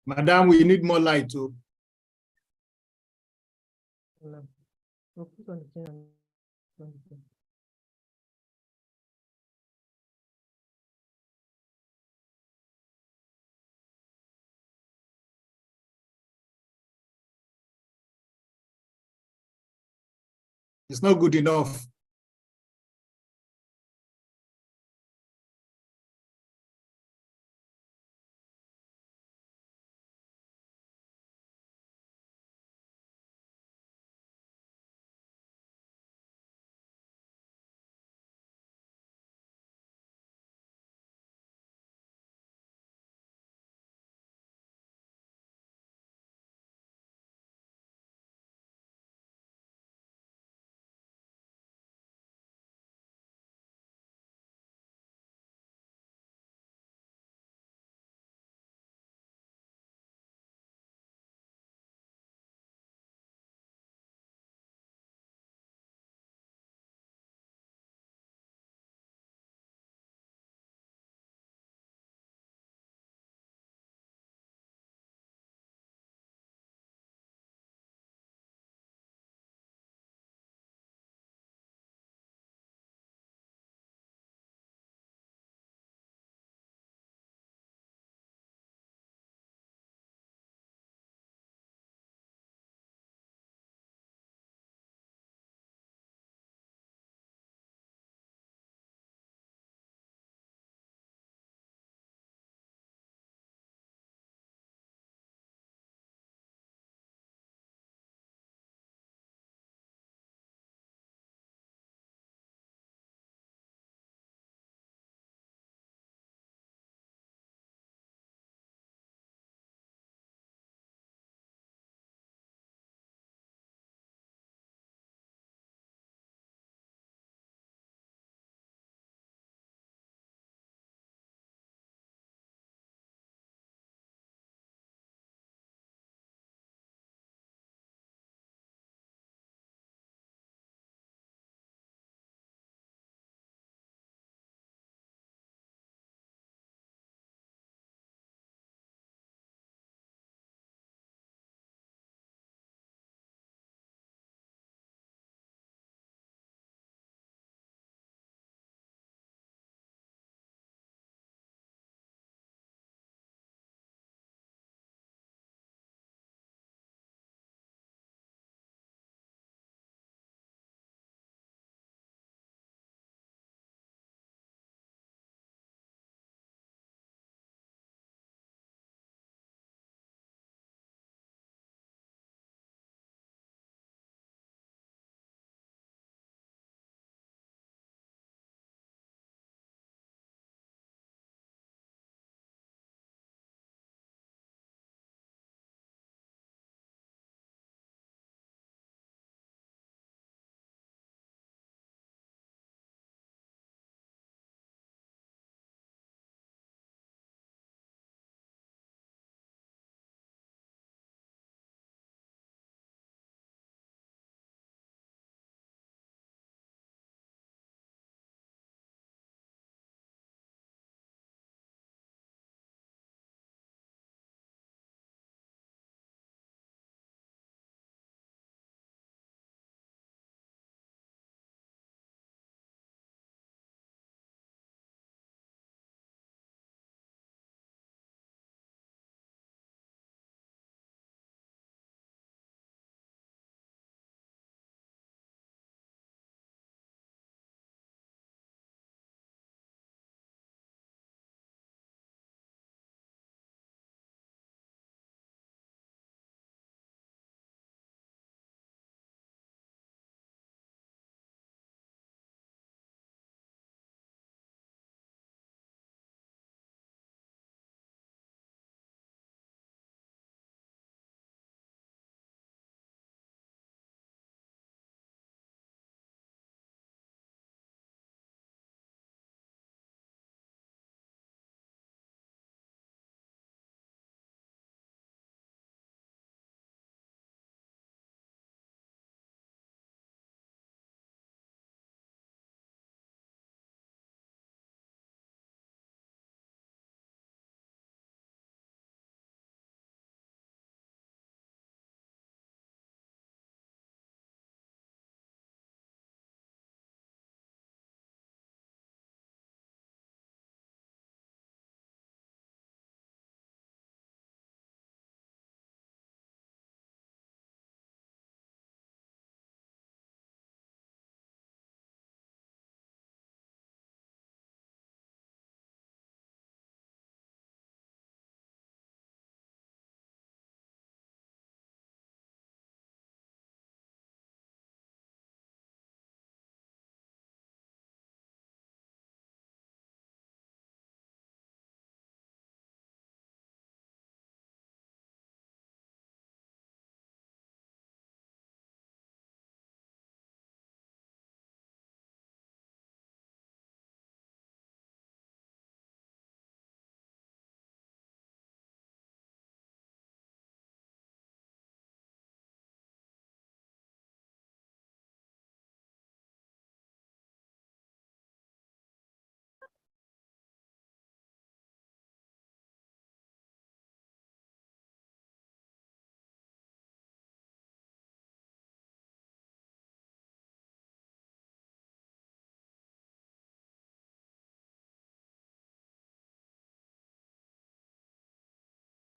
Madam, we need more light too. It's not good enough.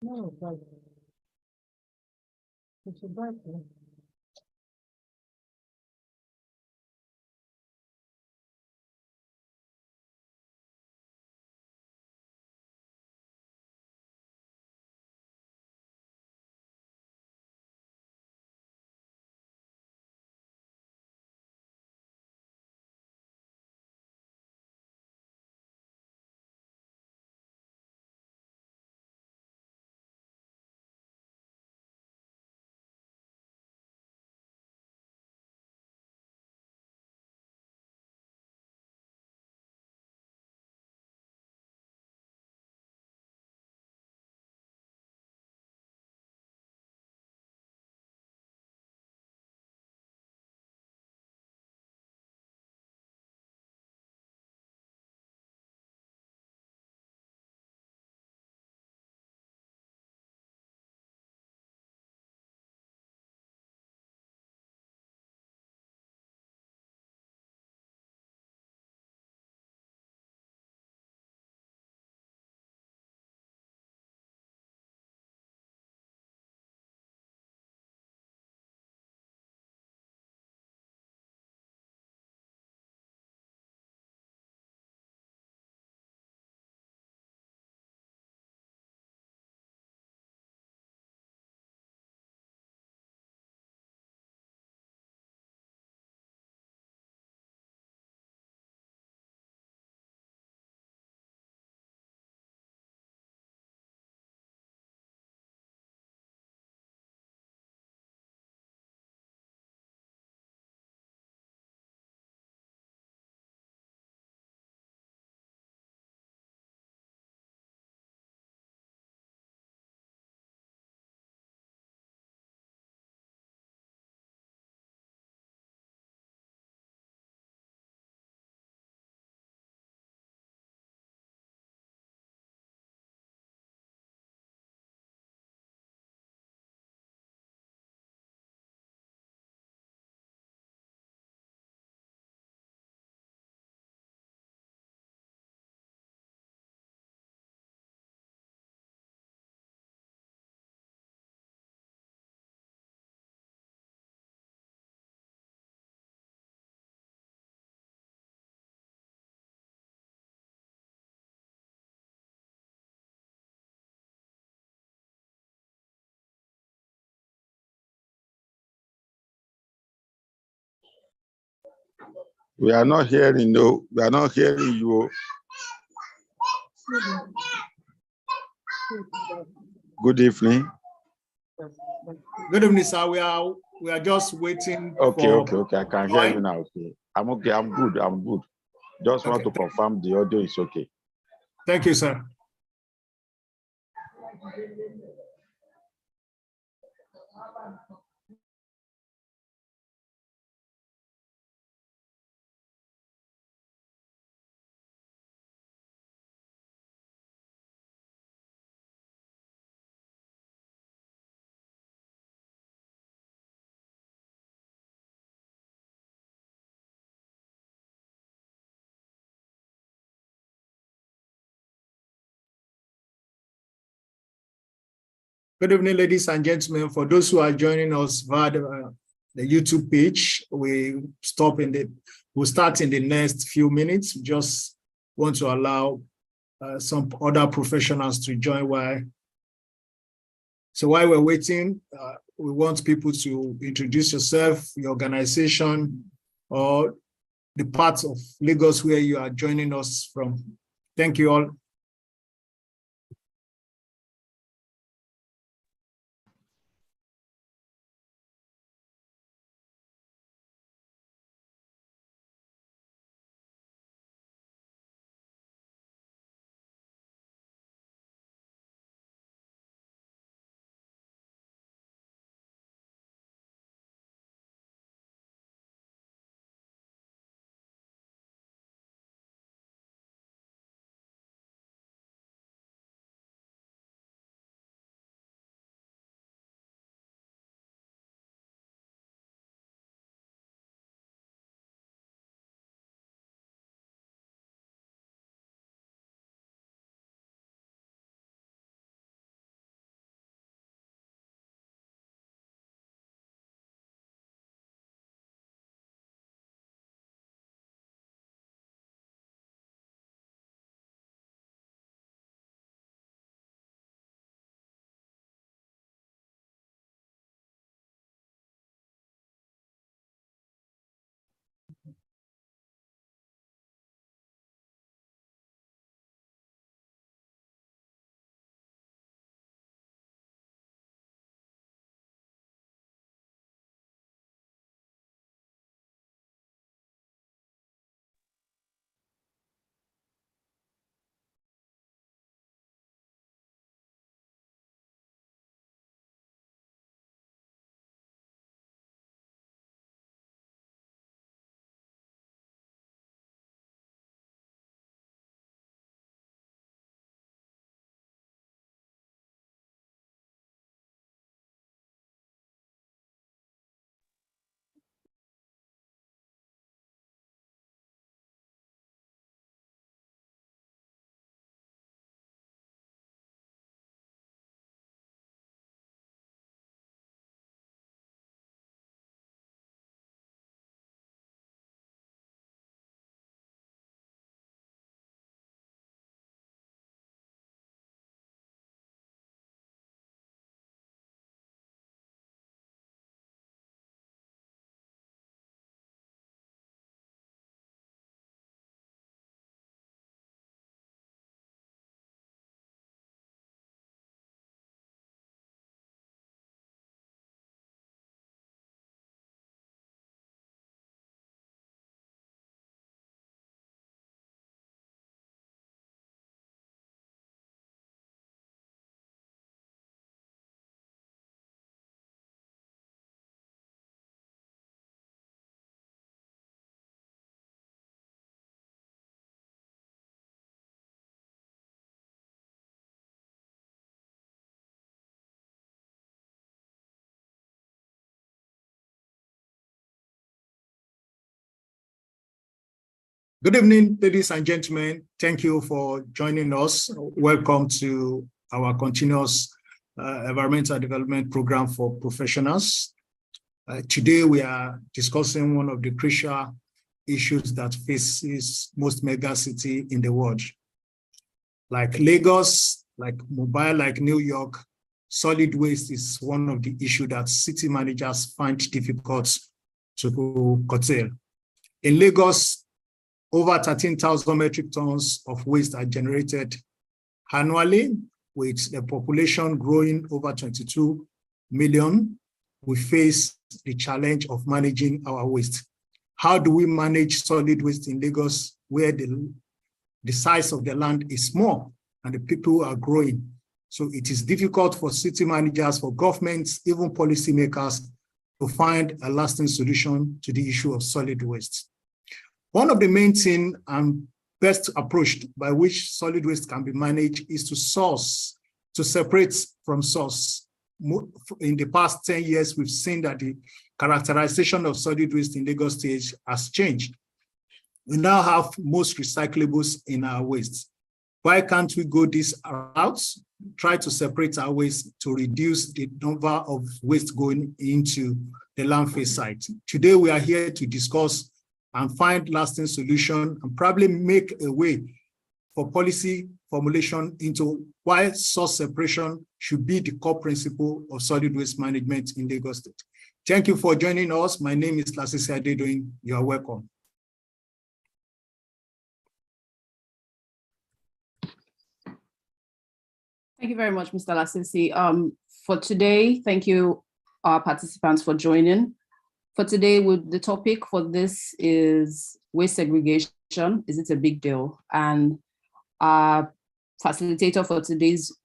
No, but it's a bad thing. We are not hearing, no. We are not hearing you. Good evening. Good evening, sir. We are just waiting. Okay. I can hear you now. Okay. I'm okay. I'm good. Just want to confirm the audio is okay. Thank you, sir. Good evening, ladies and gentlemen. For those who are joining us via the YouTube page, we'll start in the next few minutes. Just want to allow some other professionals to join while we're waiting. We want people to introduce yourself, your organization, or the parts of Lagos where you are joining us from. Thank you all. Good evening, ladies and gentlemen. Thank you for joining us. Welcome to our continuous environmental development program for professionals. Today, we are discussing one of the crucial issues that faces most megacities in the world. Like Lagos, like Mumbai, like New York, solid waste is one of the issues that city managers find difficult to curtail. In Lagos, over 13,000 metric tons of waste are generated annually, with the population growing over 22 million. We face the challenge of managing our waste. How do we manage solid waste in Lagos, where the size of the land is small and the people are growing? So it is difficult for city managers, for governments, even policymakers to find a lasting solution to the issue of solid waste. One of the main things and best approach by which solid waste can be managed is to separate from source. In the past 10 years, we've seen that the characterization of solid waste in Lagos State has changed. We now have most recyclables in our waste. Why can't we go this route? Try to separate our waste to reduce the number of waste going into the landfill site. Today, we are here to discuss and find lasting solution and probably make a way for policy formulation into why source separation should be the core principle of solid waste management in Lagos State. Thank you for joining us. My name is Lasisi Adedoyin. You are welcome. Thank you very much, Mr. Lasisi. For today, thank you, our participants, for joining. For today, the topic for this is waste segregation. Is it a big deal? And our facilitator for today's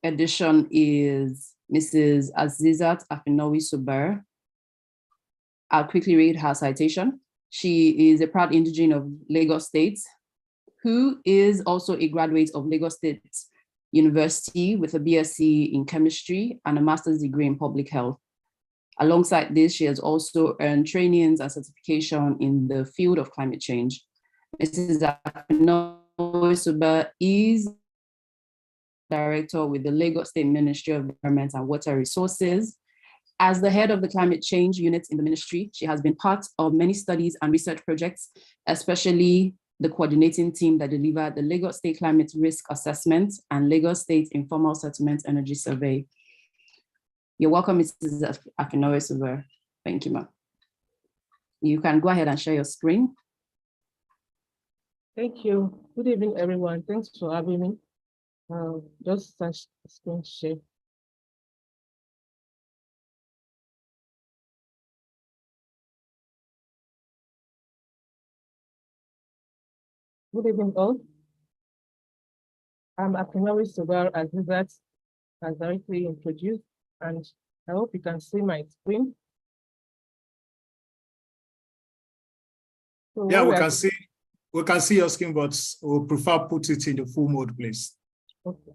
edition is Mrs. Azizat Afinowi-Suber. I'll quickly read her citation. She is a proud indigene of Lagos State, who is also a graduate of Lagos State University with a BSc in chemistry and a master's degree in public health. Alongside this, she has also earned trainings and certification in the field of climate change. Mrs. Afinowi-Suber is director with the Lagos State Ministry of Environment and Water Resources. As the head of the climate change unit in the ministry, she has been part of many studies and research projects, especially the coordinating team that delivered the Lagos State Climate Risk Assessment and Lagos State Informal Settlement Energy Survey. You're welcome, Mrs. Afinowi-Suber. Thank you, ma'am. You can go ahead and share your screen. Thank you. Good evening, everyone. Thanks for having me. Just screen share. Good evening, all. I'm Afinowi-Suber, as Azizat has directly introduced, and I hope you can see my screen. So yeah, we can see your screen, but we'll prefer put it in the full mode, please. Okay.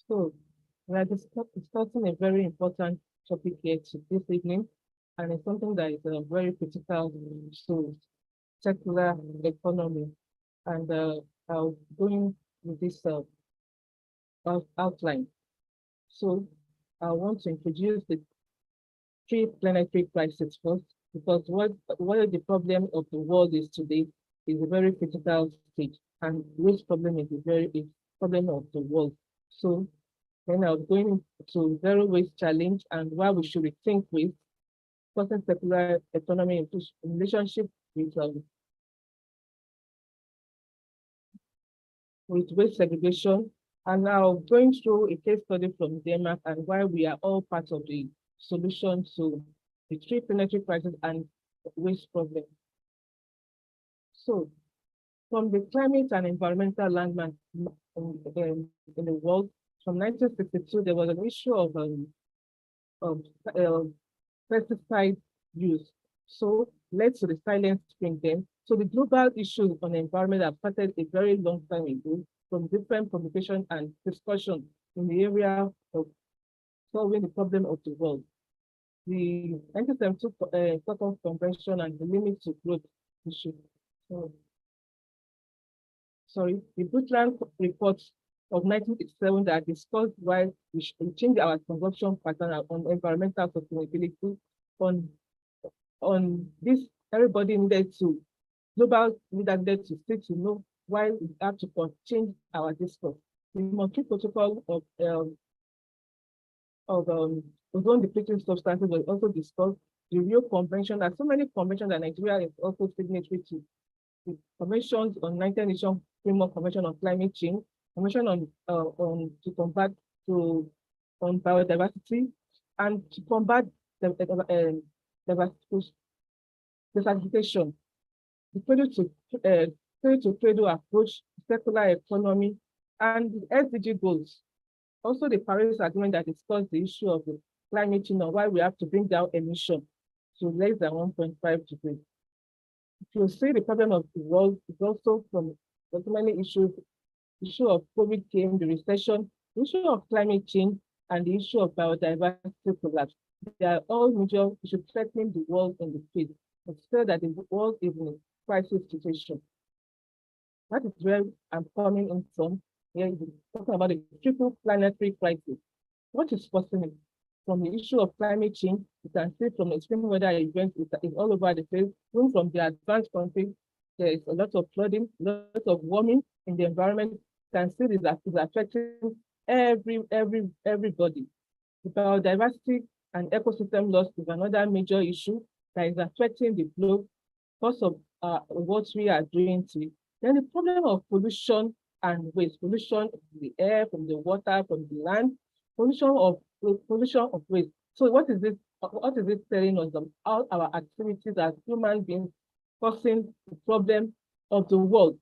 So we are discussing a very important topic here this evening, and it's something that is very critical to circular economy. And I'll go with this outline. So I want to introduce the three planetary crises first, because what the problem of the world is today is a very critical stage, and waste problem is a problem of the world. So then I'm going to zero waste challenge and why we should rethink waste, discussing circular economy in relationship with waste segregation, and now going through a case study from Denmark and why we are all part of the solution to the three planetary crises and waste problem. So from the climate and environmental landmark in the world, from 1962, there was an issue of pesticide use. So led to the silent spring then, So the global issues on the environment have started a very long time ago from different publications and discussions in the area of solving the problem of the world. The 1972 Stockholm Convention and the limit to growth issue. The Brundtland report of 1987 that discussed why we should change our consumption pattern on environmental sustainability. On this, everybody needed to, global leaders needed to stick to know why we have to change our discourse. The Montreal Protocol of ozone depleting substances was also discussed. The Rio Convention, there are so many conventions that Nigeria is also signatory to. The conventions on 19th edition framework convention on climate change, convention on biodiversity, and to combat desertification. The cradle-to-cradle approach, circular economy, and the SDG goals. Also, the Paris Agreement that discussed the issue of the climate change and why we have to bring down emission to less than 1.5 degrees. If you see the problem of the world, it's also from so many issues. The issue of COVID came, the recession, the issue of climate change, and the issue of biodiversity collapse. They are all major issues threatening the world in the field. It's clear that the world is in a crisis situation. That is where I'm coming in from. Here is talking about the triple planetary crisis. What is possible? From the issue of climate change, you can see from extreme weather events is all over the place. Even from the advanced countries, there is a lot of flooding, a lot of warming in the environment. You can see this is affecting everybody. The biodiversity and ecosystem loss is another major issue that is affecting the globe because of what we are doing to it. Then the problem of pollution and waste, pollution from the air, from the water, from the land, pollution of waste. So what is this telling us about all our activities as human beings causing the problem of the world?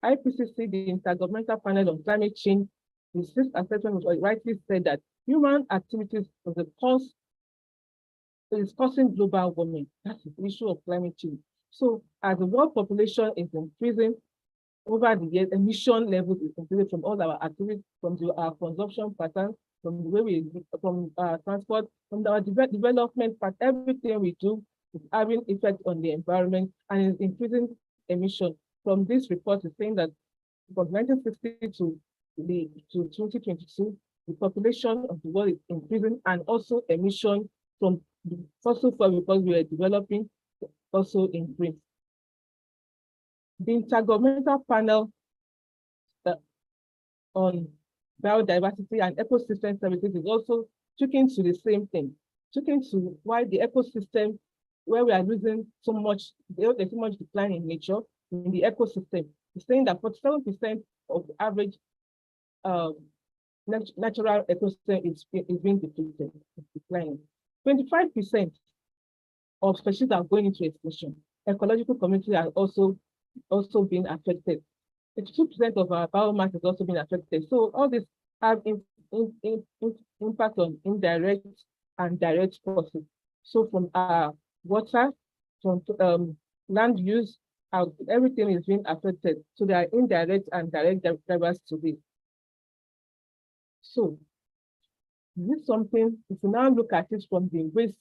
IPCC, the Intergovernmental Panel on Climate Change, the sixth assessment rightly said that human activities is causing global warming. That's the issue of climate change. So as the world population is increasing over the years, emission levels is increasing from all our activities, from our consumption patterns, from the way we transport, from our development part, everything we do is having effect on the environment and is increasing emission. From this report is saying that from 1960 to 2022, the population of the world is increasing and also emission from the fossil fuel because we are developing also increase. The Intergovernmental Panel on Biodiversity and Ecosystem Services is also looking to the same thing, looking to why the ecosystem, where we are losing so much, there's so much decline in nature, in the ecosystem. It's saying that 47% of the average natural ecosystem is being depleted, it's declining. 25% of species are going into extinction. Ecological communities are also being affected. 82% of our biomass is also being affected. So all this have impact on indirect and direct causes. So from our water, from land use, everything is being affected. So there are indirect and direct drivers to this. So this is something, if you now look at it from the waste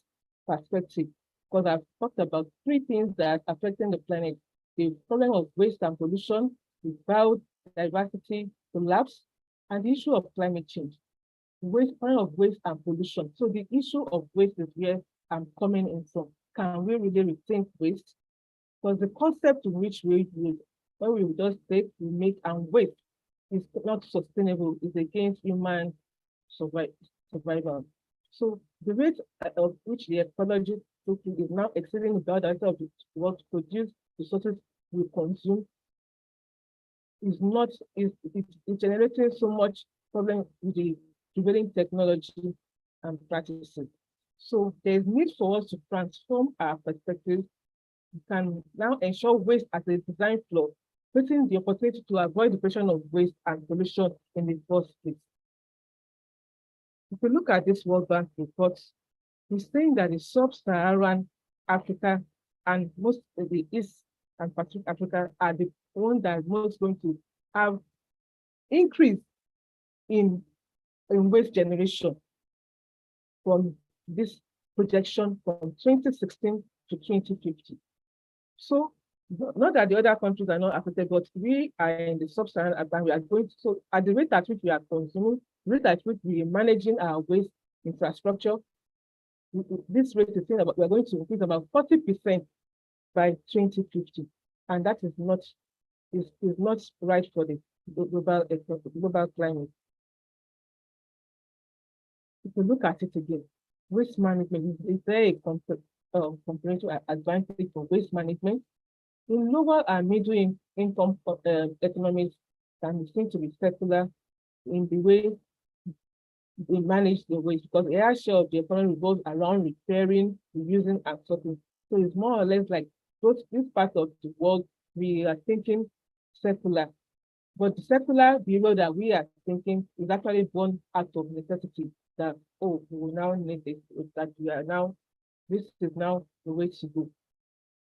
perspective, because I've talked about three things that are affecting the planet: the problem of waste and pollution, the biodiversity collapse, and the issue of climate change. Problem of waste and pollution. So the issue of waste is where I'm coming in from. Can we really rethink waste? Because the concept in which we use, when we just take, we make, and waste is not sustainable, it's against human survival. So the rate of which the ecology is now exceeding the biodiversity of what produce resources we consume is not, it's generating so much problem with the prevailing technology and practices. So there's need for us to transform our perspective. We can now ensure waste as a design flaw, creating the opportunity to avoid the creation of waste and pollution in the first place. If we look at this World Bank report, it's saying that the sub-Saharan Africa and most of the East and Pacific Africa are the ones that are most going to have increase in waste generation from this projection from 2016 to 2050. So not that the other countries are not affected, but we are in the sub-Saharan Africa. We are going to, so at the rate at which we are consuming, the rate at which we are managing our waste infrastructure, this rate is saying about we are going to increase about 40% by 2050, and that is not right for the global climate. If you look at it again, waste management is there a comparative advantage for waste management? In lower and middle income economies can be seen to be circular in the way they manage the waste, because a higher share of the economy revolves around repairing, reusing, and sorting. So it's more or less like this part of the world, we are thinking circular. But the circular behavior that we are thinking is actually born out of necessity that, oh, we will now need this, that we are now, this is now the way to go.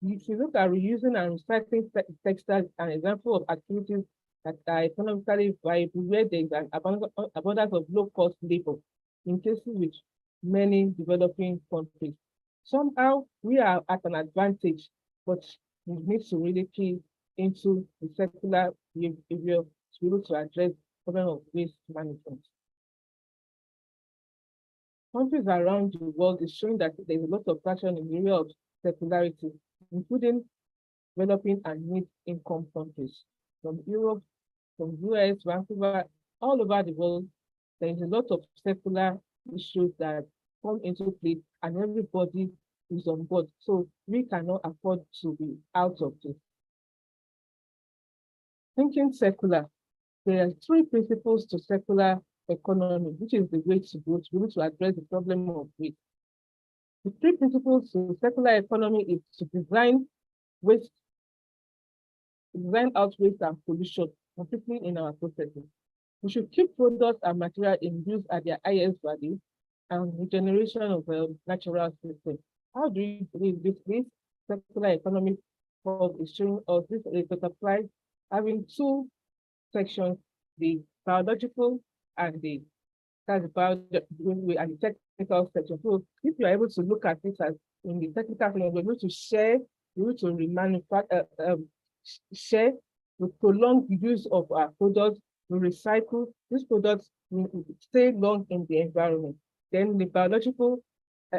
If you look at reusing and recycling textiles, an example of activities that are economically viable, where there is an abundance of low-cost labor in cases with many developing countries. Somehow we are at an advantage, but we need to really key into the circular behavior to be able to address the problem of waste management. Countries around the world is showing that there is a lot of traction in the area of circularity, including developing and mid-income countries. From Europe, from US, Vancouver, all over the world, there is a lot of circular issues that come into play, and everybody is on board. So we cannot afford to be out of this. Thinking circular, there are 3 principles to circular economy, which is the way to go to be able to address the problem of waste. The 3 principles to circular economy is to design out waste and pollution completely in our processes. We should keep products and material in use at their highest value and regeneration of natural systems. How do we do this? Circular economy is showing us this butterfly having 2 sections, the biological and the technical section. So if you are able to look at it as in the technical section, we're able to share, we're able to remanufacture, share, we prolong the use of our products, we recycle these products, we stay long in the environment. Then the biological,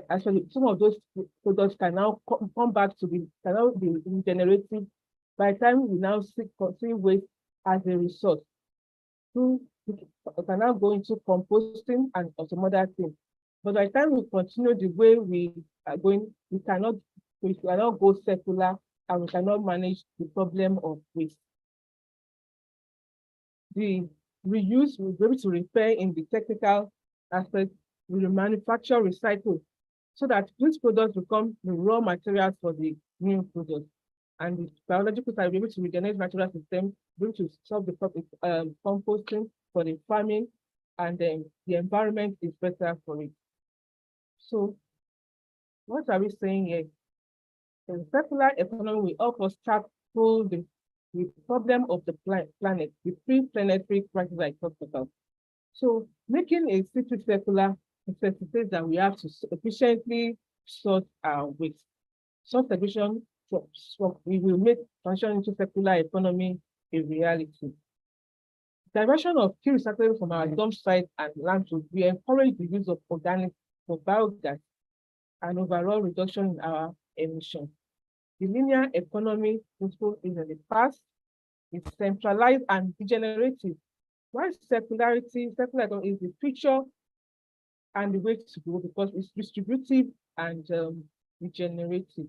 actually, some of those products can now come back to be regenerated. By the time we now see waste as a resource, we can now go into composting and some other things. But by the time we continue the way we are going, we cannot go circular, and we cannot manage the problem of waste. The reuse, we'll be able to repair in the technical aspect, we manufacture, recycle, so that these products become the raw materials for the new products. And the biological side, we'll be able to regenerate natural systems, be able to solve the composting for the farming, and then the environment is better for it. So what are we saying here? The circular economy will help us tackle the problem of the planet, the 3 planetary crises I talked about. So making a city circular necessitates that we have to efficiently sort our waste. Substitution, we will make transition into circular economy a reality. Diversion of key recyclables from our dump sites and landfills, we encourage the use of organic for biogas and overall reduction in our emissions. The linear economy principle is in the past, it's centralized and degenerative. While circular economy is the future and the way to go, because it's distributive and regenerative.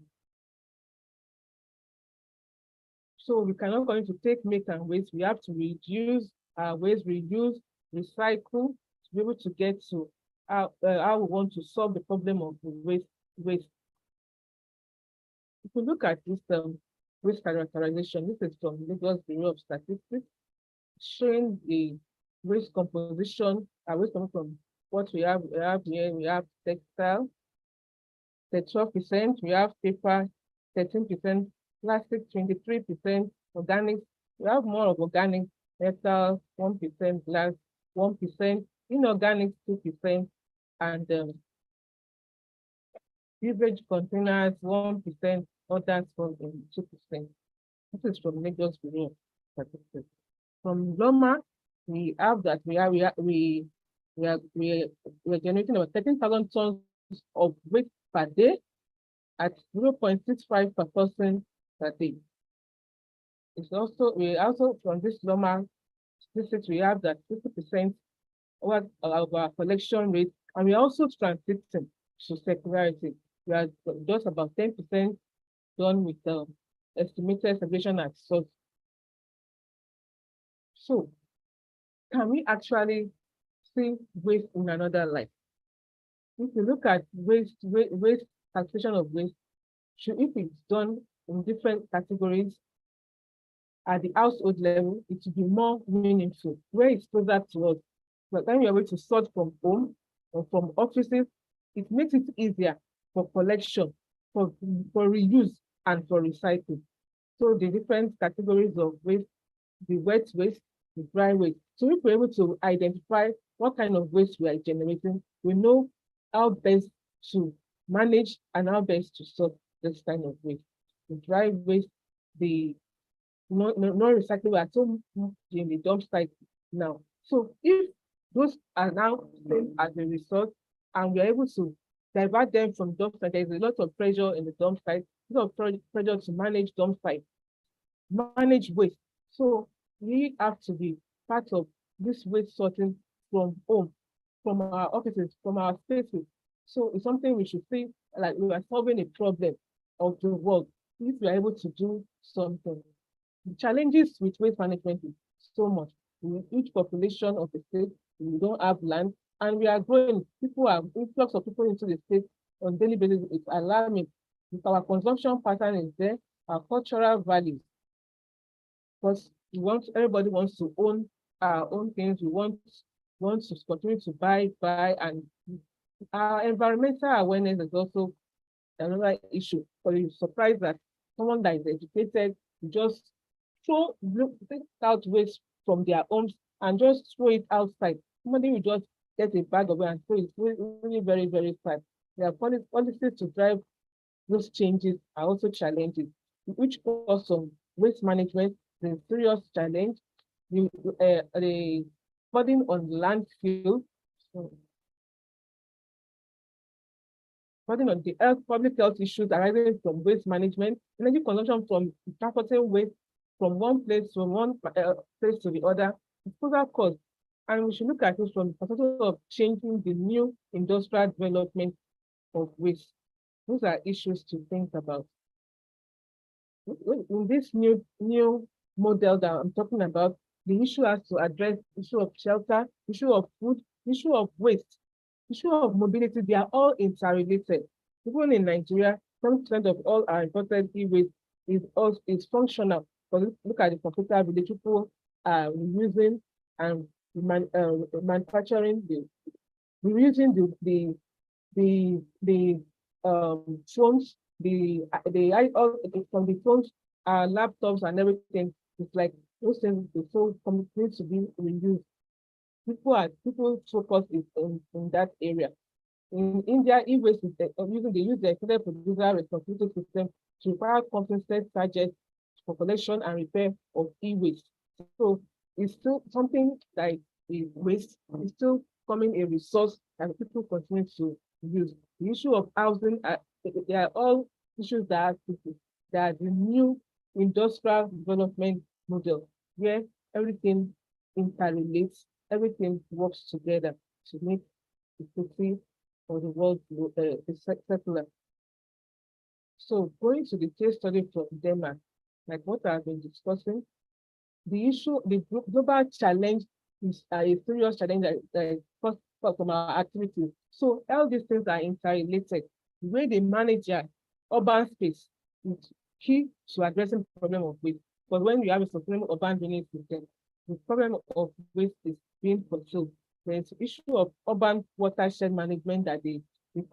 So we cannot going to take, make, and waste. We have to reduce our waste, reuse, recycle to be able to get to how we want to solve the problem of the waste. If you look at this waste characterization, this is from Lagos Bureau of Statistics, showing the waste composition, waste coming from what we have here. We have textile, 12%, we have paper 13%, plastic 23%, organics, we have more of organic, metal 1%, glass 1%, inorganic 2%, and beverage containers 1%, others for 2%. This is from Lagos Bureau of Statistics. From Loma, we have that we are generating about 13,000 tons of waste per day at 0.65 per person per day. It's also from this Loma statistics, we have that 50% of our collection rate, and we are also transiting to circularity. We are just about 10% done with estimated segregation at source. So, can we actually see waste in another light? If you look at waste taxation of waste, if it's done in different categories at the household level, it will be more meaningful, where it's closer to us. But when you're able to sort from home or from offices, it makes it easier for collection, for reuse, and for recycling. So the different categories of waste, the wet waste, the dry waste. So if we're able to identify what kind of waste we are generating, we know how best to manage and how best to sort this kind of waste. The dry waste, the non-recyclable are so in the dump site now. So if those are now seen as a resource and we are able to divert them from dump site, there's a lot of pressure in the dump site, a lot of pressure to manage dump site, manage waste. So we have to be part of this waste sorting from home, from our offices, from our spaces. So it's something we should see like we are solving a problem of the world if we are able to do something. The challenges with waste management is so much. In each population of the state, we don't have land, and we are growing. People are influx of people into the state on daily basis. It's alarming. If our consumption pattern is there, our cultural values, because everybody wants to own our own things. We want to continue to buy, and our environmental awareness is also another issue. So you're surprised that someone that is educated just take out waste from their homes and just throw it outside. Somebody will just get a bag of it and throw it. Really very, very fast. There are policies to drive those changes are also challenges, which cause some waste management is a serious challenge. The burden on landfill, burden on the public health issues arising from waste management, energy consumption from transporting waste from one place to the other, disposal cost. And we should look at it from the perspective of changing the new industrial development of waste. Those are issues to think about. In this new model that I'm talking about, the issue has to address the issue of shelter, issue of food, issue of waste, issue of mobility. They are all interrelated. Even in Nigeria, 7% of all our imported e-waste is functional. But look at the computer village, people are reusing and manufacturing reusing the phones, from the phones, laptops and everything. It's like those things so need to be reused. People focus in that area. In India, e-waste is they use the extended producer responsibility system to require compensate charges for collection and repair of e-waste. So it's still something that is waste, it's still becoming a resource that people continue to use. The issue of housing, they are all issues that are the new industrial development model, where everything interrelates, everything works together to make the city or the world secular. So going to the case study from Denmark, like what I've been discussing, the global challenge is a serious challenge that is caused from our activities. So all these things are interrelated. The way they manage their urban space is key to addressing the problem of waste. But when you have a sustainable urban drainage system, the problem of waste is being controlled. There's the issue of urban watershed management that they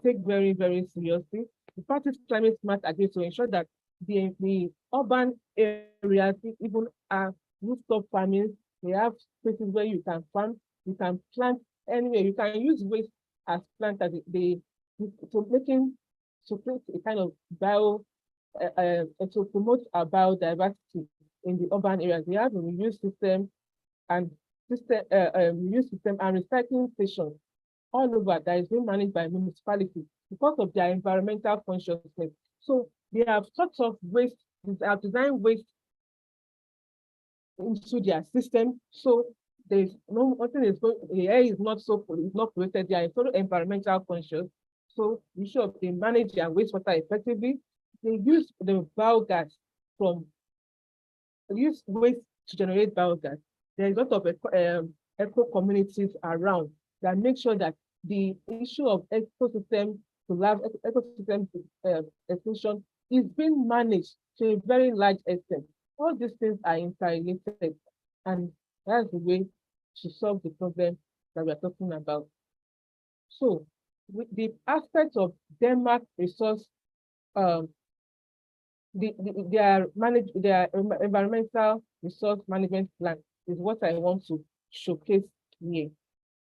take very, very seriously. The party's climate smart agrees to ensure that the urban areas even are rooftop farming. They have places where you can farm, you can plant anywhere. You can use waste as plant as to create a kind of to promote our biodiversity in the urban areas. They have a reuse system and reuse system and recycling stations all over that is being managed by municipalities because of their environmental consciousness. So they have sorts of waste, they have designed waste into their system. So there's nothing is going, the air is not polluted. They are sort of environmental conscious. So we should they manage their wastewater effectively. They use the biogas use waste to generate biogas. There's a lot of eco communities around that make sure that the issue of ecosystem extinction is being managed to a very large extent. All these things are interrelated, and that's the way to solve the problem that we're talking about. So, with the aspect of Denmark resource, their environmental resource management plan is what I want to showcase here.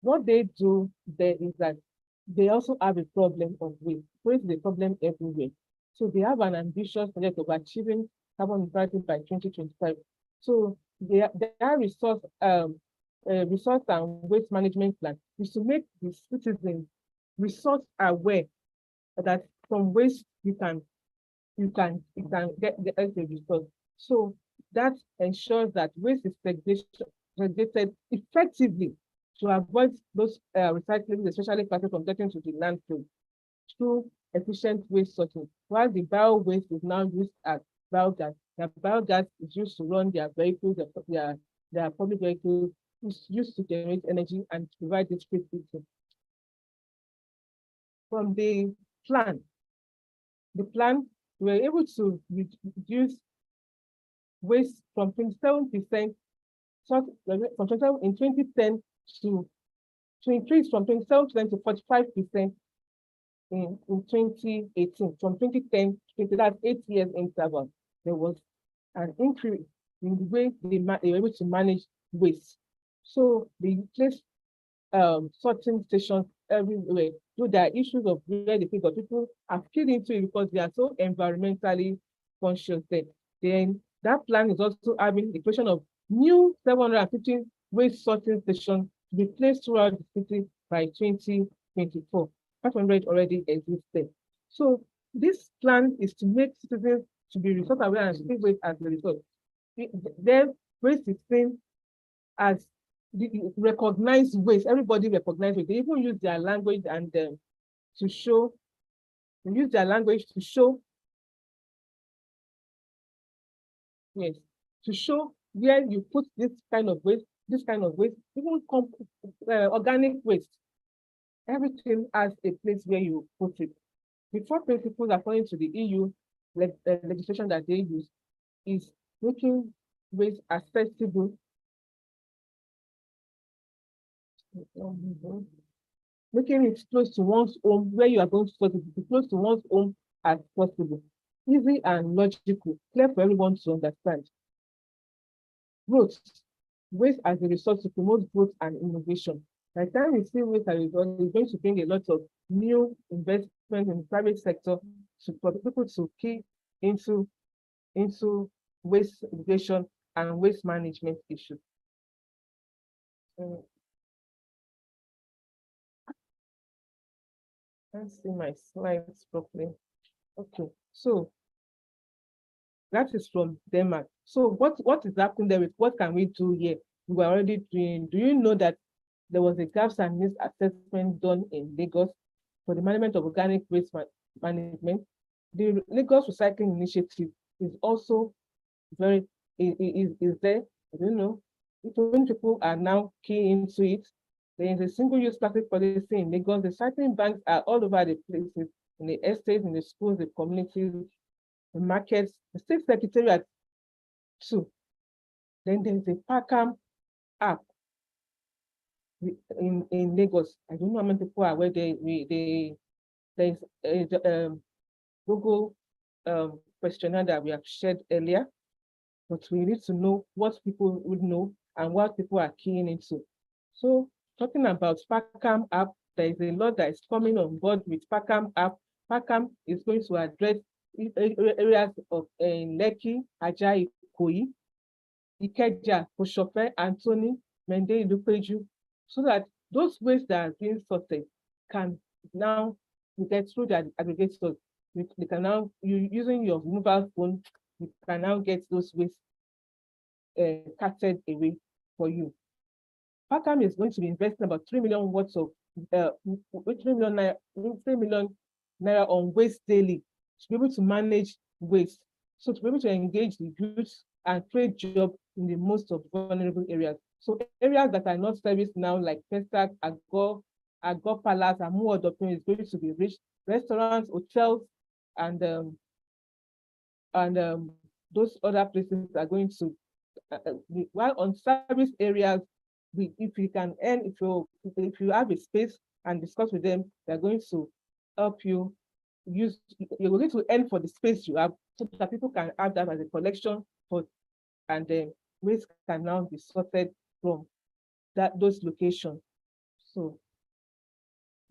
What they do there is that they also have a problem of waste. Waste is a problem everywhere. So they have an ambitious project of achieving carbon neutrality by 2025. So their resource and waste management plan is to make the citizens resource aware that from waste you can get the resource. So that ensures that waste is segregated effectively to avoid those recycling, especially plastic, from getting to the landfill through efficient waste sorting. While the bio waste is now used as biogas, the biogas is used to run their vehicles, their public vehicles, is used to generate energy and to provide district heating. From the plan, we were able to reduce waste from 27% in 2010 to increase from 27% to 45% in 2018. From 2010 to that 8 years interval, there was an increase in the way they were able to manage waste. So they placed sorting stations everywhere. So there are issues of where the people are feeding into it because they are so environmentally conscious. Then that plan is also having the creation of new 750 waste sorting stations to be placed throughout the city by 2024. 500 already existed. So this plan is to make citizens to be resource aware and see waste as a result. Their waste is seen as the recognized waste. Everybody recognizes it. They even use their language and to show yes, to show where you put this kind of waste, even organic waste. Everything has a place where you put it. The four principles, according to the EU legislation that they use, is making waste accessible, making it close to one's home, where you are going to put it, be close to one's home as possible, easy and logical, clear for everyone to understand. Growth, waste as a resource to promote growth and innovation. By the time we see waste as a result, it's going to bring a lot of new investment in the private sector for people to key into waste education and waste management issues. Let's see my slides properly. Okay, so that is from Denmark. So what is happening there? What can we do here? We were already doing. Do you know that there was a gaps and needs assessment done in Lagos for the management of organic waste management? The Lagos Recycling Initiative is also is there. I don't know. When people are now key into it, there is a single-use plastic policy in Lagos. The recycling banks are all over the places, in the estates, in the schools, the communities, the markets, the state secretariat too. Then there's a Packham app in Lagos. I don't know how many people are where there's a Google questionnaire that we have shared earlier, but we need to know what people would know and what people are keying into. So talking about PACAM app, there is a lot that is coming on board with PACAM app. PACAM is going to address areas of Lekki, Ajah, Ikoyi, Ikeja, Koshope, Anthony, Mende, Ilupeju, so that those waste that are being sorted can now get through the aggregators. They can now, using your mobile phone, you can now get those waste carted away for you. PACAM is going to be investing about 3 million worth of 3 million naira on waste daily to be able to manage waste. So to be able to engage the youth and create jobs in the most of vulnerable areas. So areas that are not serviced now, like Pestac, Agor Palace, and more adoption is going to be reached. Restaurants, hotels, and those other places are going to, while on service areas, if you can earn, if you have a space and discuss with them, they're going to help you use, you're going to earn for the space you have, so that people can have that as a collection for, and then waste can now be sorted from those locations. So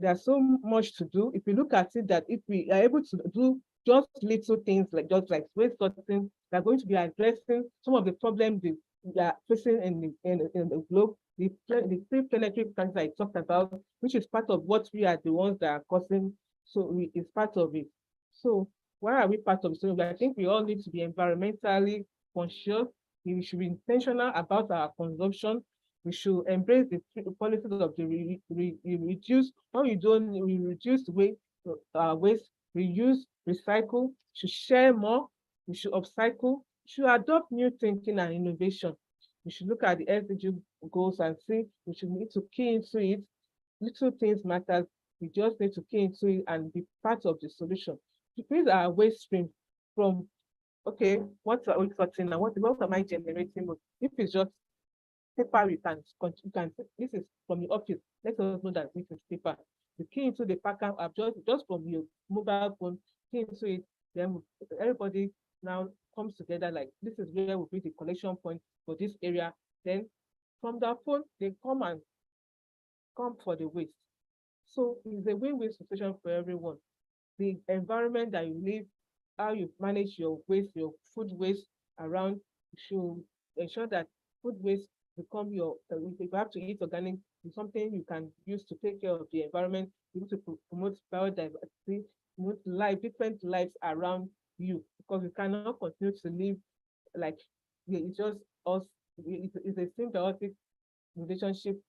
there's so much to do. If you look at it, that if we are able to do just little things like waste sorting, they're going to be addressing some of the problems we are facing in the globe. The three planetary crises I talked about, which is part of what we are the ones that are causing, so it's part of it. So why are we part of it? So I think we all need to be environmentally conscious. We should be intentional about our consumption. We should embrace the policies of the reduce. When we reduce waste, reuse, recycle. Should share more. We should upcycle. Should adopt new thinking and innovation. We should look at the SDG goals and see we should need to key into it. Little things matter. We just need to key into it and be part of the solution. These are waste streams from, okay, what are we sorting now? What am I generating? If it's just paper, you can, this is from the office. Let us know that this is paper. You key into the PACAM app just from your mobile phone, key into it, then everybody now comes together, like this is where will be the collection point for this area. Then from that phone, they come for the waste. So it's a win-win situation for everyone. The environment that you live, how you manage your waste, your food waste around, you should ensure that food waste become your, if you have to eat organic, it's something you can use to take care of the environment, able to promote biodiversity, promote different lives around you, because we cannot continue to live like it's just us. It's a symbiotic relationship.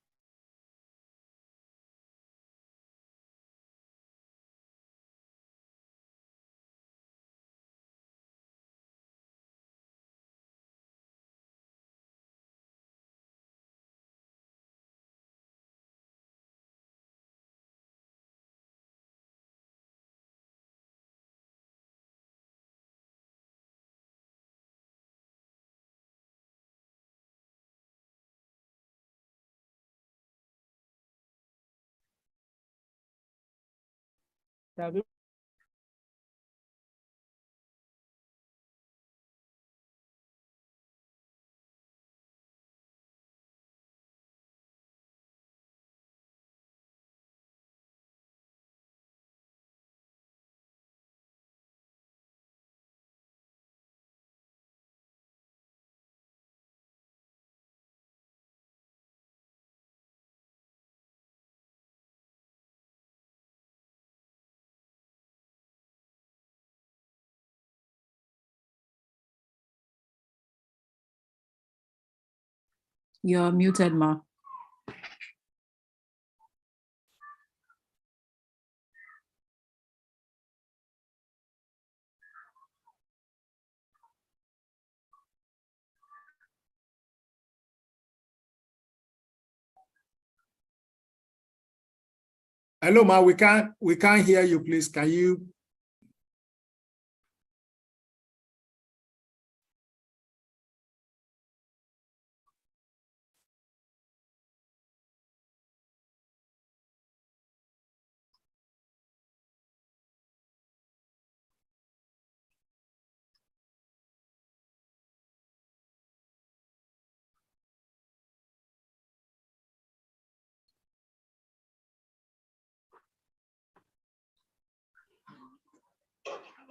That we You're muted, Ma. Hello, Ma, we can't hear you, please. Can you?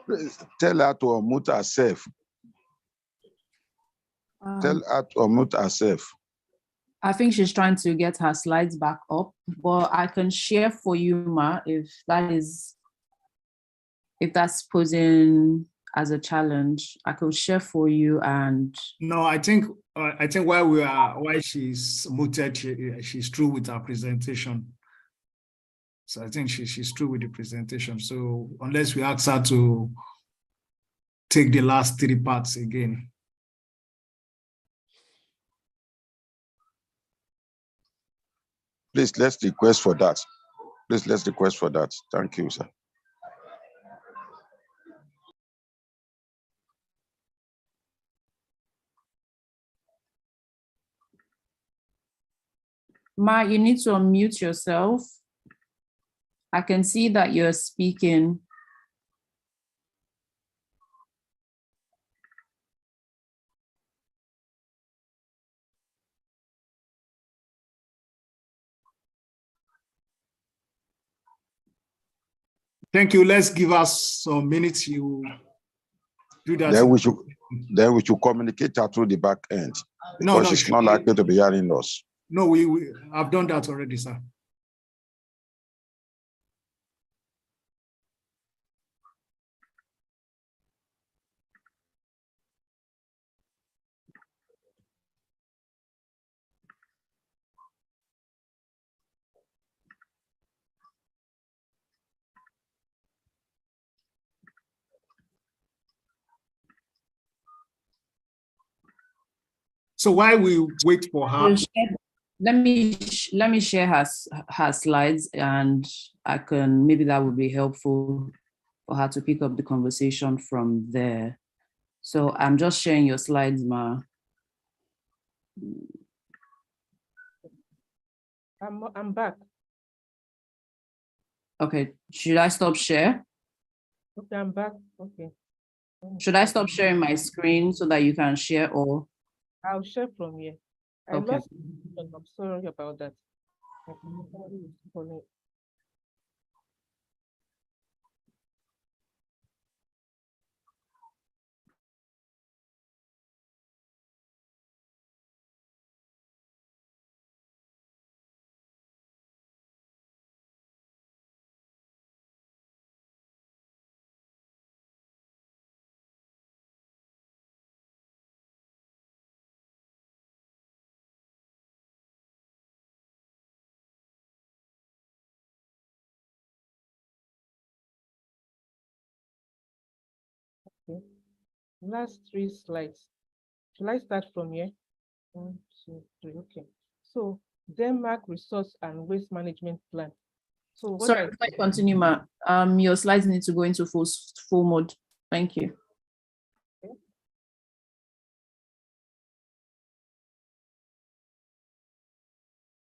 Please tell her to unmute herself. Tell Um, her to unmute herself. I think she's trying to get her slides back up, but I can share for you, Ma, if that's posing as a challenge. I could share for you and No, I think while she's muted, she's through with her presentation. So I think she's through with the presentation. So unless we ask her to take the last 3 parts again. Please, let's request for that. Please, let's request for that. Thank you, sir. Ma, you need to unmute yourself. I can see that you're speaking. Thank you. Let's give us some minutes. You do that. Then we should communicate her through the back end, No, because she's not likely to be hearing us. No, I've done that already, sir. So while we wait for her, Let me share her slides, and maybe that would be helpful for her to pick up the conversation from there. So I'm just sharing your slides, Ma. I'm back. Okay, should I stop share? Okay, I'm back. Okay. Should I stop sharing my screen so that you can share, or? I'll share from here. Okay. I'm sorry about that. Okay. Last 3 slides. Shall I start from here? 1, 2, 3. Okay. So Denmark Resource and Waste Management Plan. So what Sorry, before I continue, Ma, your slides need to go into full mode. Thank you.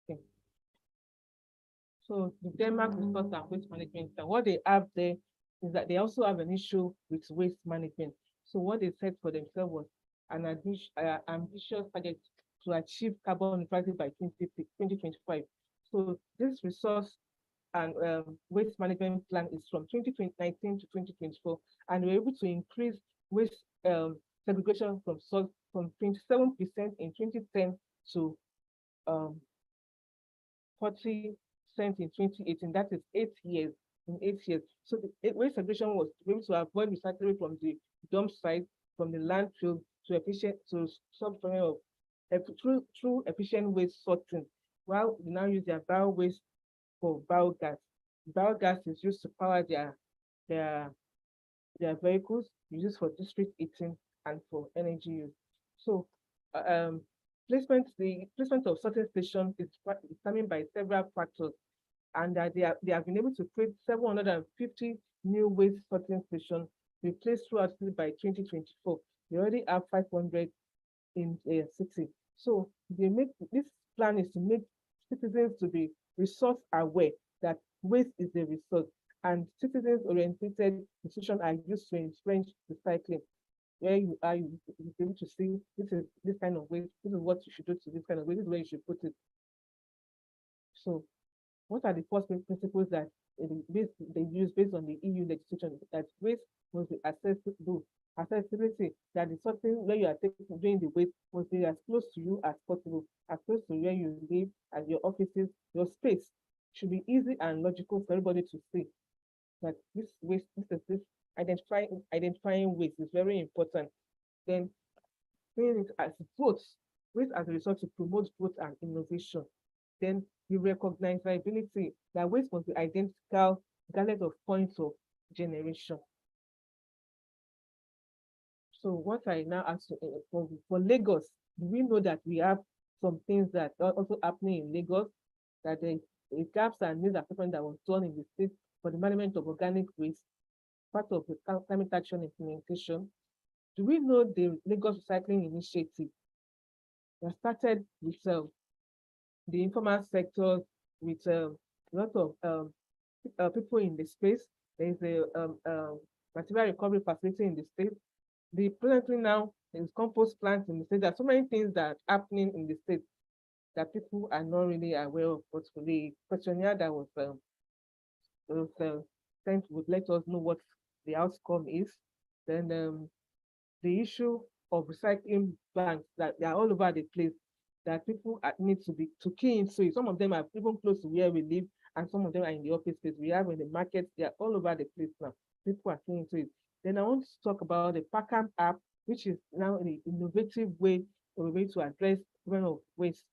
Okay. So the Denmark Resource and Waste Management Plan, what they have there is that they also have an issue with waste management. So what they set for themselves was an ambitious target to achieve carbon neutrality by 2025. So this resource and waste management plan is from 2019 to 2024, and we're able to increase waste segregation from 27% in 2010 to 40% in 2018. That is 8 years. In 8 years, so the waste segregation was able to avoid recycling from the dump site, from the landfill to some form of through efficient waste sorting. While we now use their bio waste for biogas. Biogas is used to power their vehicles, used for district heating and for energy use. So the placement of sorting stations is determined by several factors, and they have been able to create 750 new waste sorting stations replaced throughout the city by 2024. They already have 500 in a city. So this plan is to make citizens to be resource aware, that waste is a resource, and citizens-oriented decisions are used to entrench recycling. Where you are, you'll be able to see this kind of waste, this is what you should do to this kind of waste, this is where you should put it. So what are the first principles that they use based on the EU legislation? That waste must be accessible. Accessibility, that is something where you are doing the waste must be as close to you as possible, as close to where you live, as your offices, your space should be easy and logical for everybody to see that this waste, this identifying waste is very important. Then seeing it as growth, waste as a result to promote growth and innovation. Then the recognizability that waste must be identical regardless of points of generation. So what I now ask for Lagos, do we know that we have some things that are also happening in Lagos, that the gaps and needs assessment that was done in the state for the management of organic waste, part of the climate action implementation? Do we know the Lagos Recycling Initiative that started with the informal sector, with a lot of people in the space? There is a material recovery facility in the state. The presently now is compost plants in the state. There are so many things that are happening in the state that people are not really aware of. But the questionnaire that was sent would let us know what the outcome is. Then the issue of recycling banks that they are all over the place, that people need to key into it. Some of them are even close to where we live, and some of them are in the office space. We have in the markets, they are all over the place now. People are keying into it. Then I want to talk about the Packham app, which is now an innovative way to address problem of waste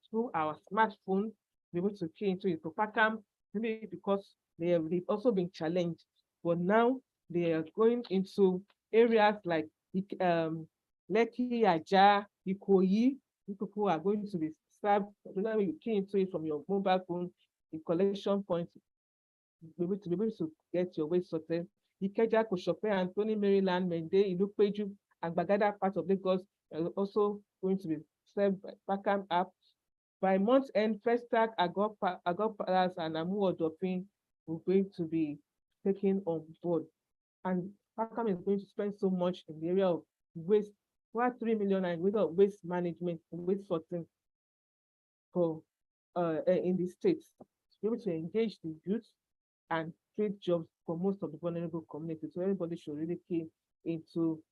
through our smartphone. Be able to key into it. So Packham, maybe because they've also been challenged, but now they are going into areas like Lekki, Aja, Ikoyi. People are going to be served. You key into it from your mobile phone, the collection point, be able to get your waste sorted. Ikeja, Koshope, Anthony, Maryland, Mende, Ilupeju, and Bagada part of Lagos are also going to be served by Packham app. By month end, Festac, Agop Palace, and Amu Odofin will going to be taken on board. And Packham is going to spend so much in the area of waste, over 3 million and waste management, waste sorting for in the states, to be able to engage the youth and create jobs for most of the vulnerable communities. So everybody should really key into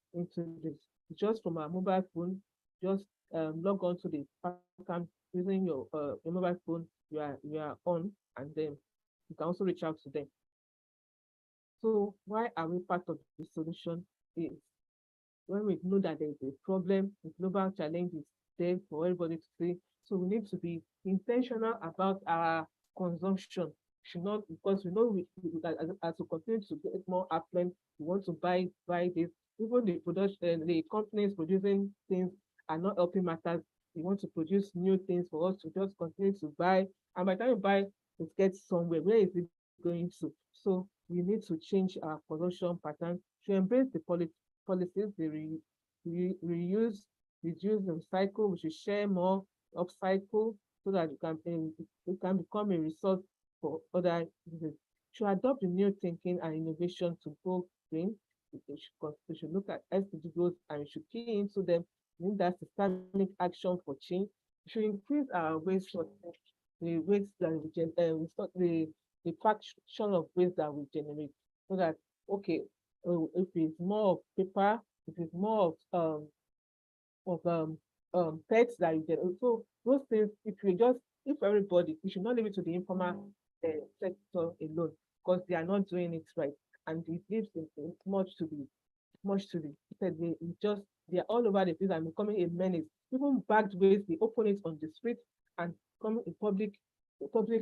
this. Just from our mobile phone, just log on to the Packham using your mobile phone. You are on, and then you can also reach out to them. So why are we part of the solution? Is when we know that there is a problem, the global challenge is there for everybody to see. So we need to be intentional about our consumption. Should not, because we know as we continue to get more affluent, we want to buy this. Even the production, the companies producing things are not helping matters. We want to produce new things for us to just continue to buy. And by the time you buy, it gets somewhere. Where is it going to? So we need to change our consumption pattern to embrace the policies, the reuse, reduce, and recycle. We should share more, upcycle, so that it can become a resource for other users. To adopt the new thinking and innovation to go green, we should look at SDG goals and we should key into them. That's systemic action for change. We should increase our waste sorting, the waste that we the fraction of waste that we generate, so that okay, if it's more of paper, if it's more of pets that you get. So those things, if everybody, we should not leave it to the informal sector alone, because they are not doing it right, and it leaves much to be said. They are all over the place and becoming a menace. Even bagged waste, they open it on the street and come in public. It can be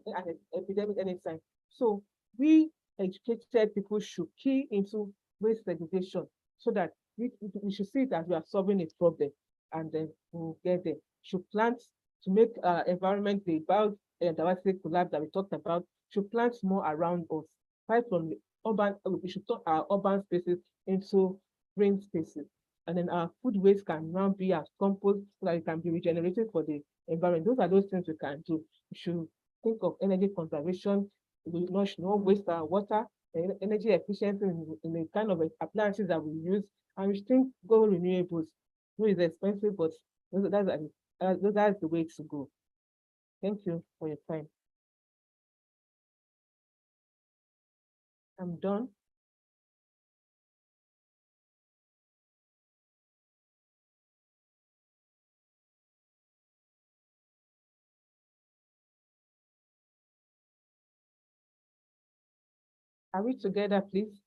an epidemic anytime. So we educated people should key into waste segregation, so that we should see that we are solving a problem, and then we'll get there. Should plant to make environment, the biodiversity collapse that we talked about, should plant more around us. Aside from the urban, we should turn our urban spaces into green spaces. And then our food waste can now be as compost, so that it can be regenerated for the environment. Those are those things we can do. We should think of energy conservation. We should not waste our water, energy efficiency in the kind of appliances that we use. And we should think go renewables. No, it's expensive, but that's the way to go. Thank you for your time. I'm done. Are we together, please?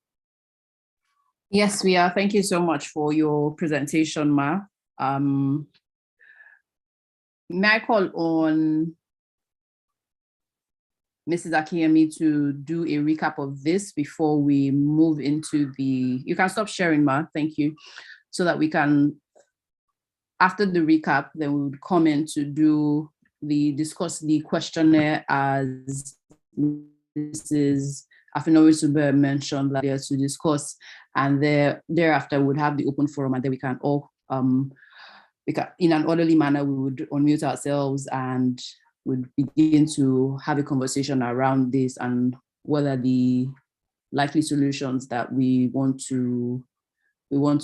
Yes, we are. Thank you so much for your presentation, Ma. May I call on Mrs. Akiyemi to do a recap of this before we move into the, you can stop sharing, Ma, thank you, so that we can, after the recap, then we would come in to discuss the questionnaire as Mrs. Afinori-Sube mentioned earlier to discuss, and thereafter we would have the open forum, and then we can all, in an orderly manner, we would unmute ourselves and would begin to have a conversation around this and what are the likely solutions that we want to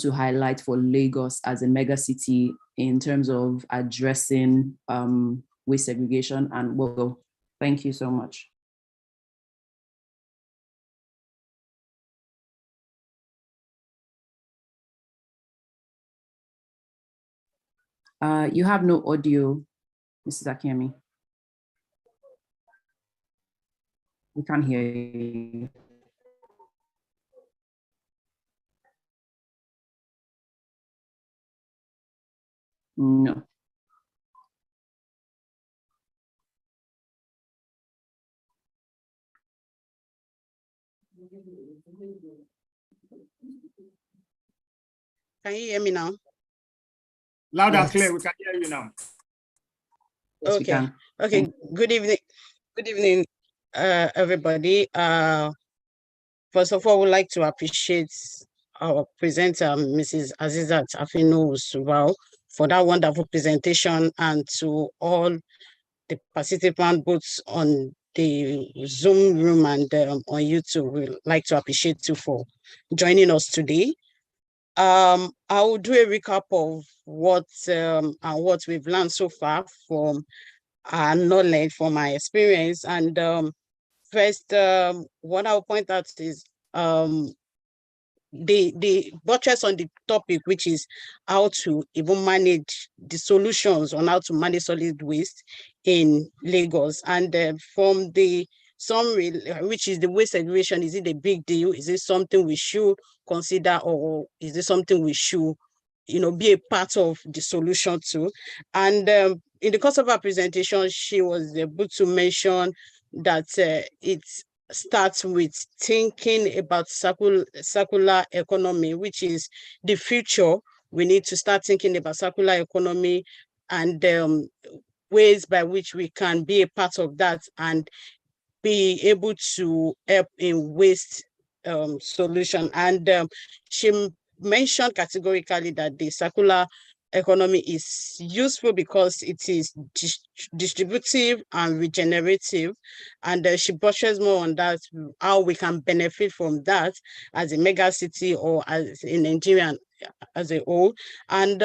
highlight for Lagos as a mega city in terms of addressing waste segregation. And well, thank you so much. You have no audio, Mrs. Akemi. We can't hear you. No. Can you hear me now? Loud and Yes. clear, we can hear you now. Yes, we Okay. can. Okay. Good evening. Good evening, everybody. First of all, I would like to appreciate our presenter, Mrs. Azizat Afinu-Subao, for that wonderful presentation, and to all the participants both on the Zoom room and on YouTube. We'd like to appreciate you for joining us today. I will do a recap of what we've learned so far from our knowledge, from my experience. And first, what I'll point out is the buttress on the topic, which is how to even manage the solutions on how to manage solid waste in Lagos. And from the summary, which is the waste segregation, is it a big deal? Is it something we should consider, or is it something we should, be a part of the solution too? And in the course of our presentation, she was able to mention that it starts with thinking about circular economy, which is the future. We need to start thinking about circular economy and ways by which we can be a part of that and be able to help in waste solution. And she mentioned categorically that the circular economy is useful because it is distributive and regenerative. And she brushes more on that, how we can benefit from that as a mega city or as in Nigeria as a whole. And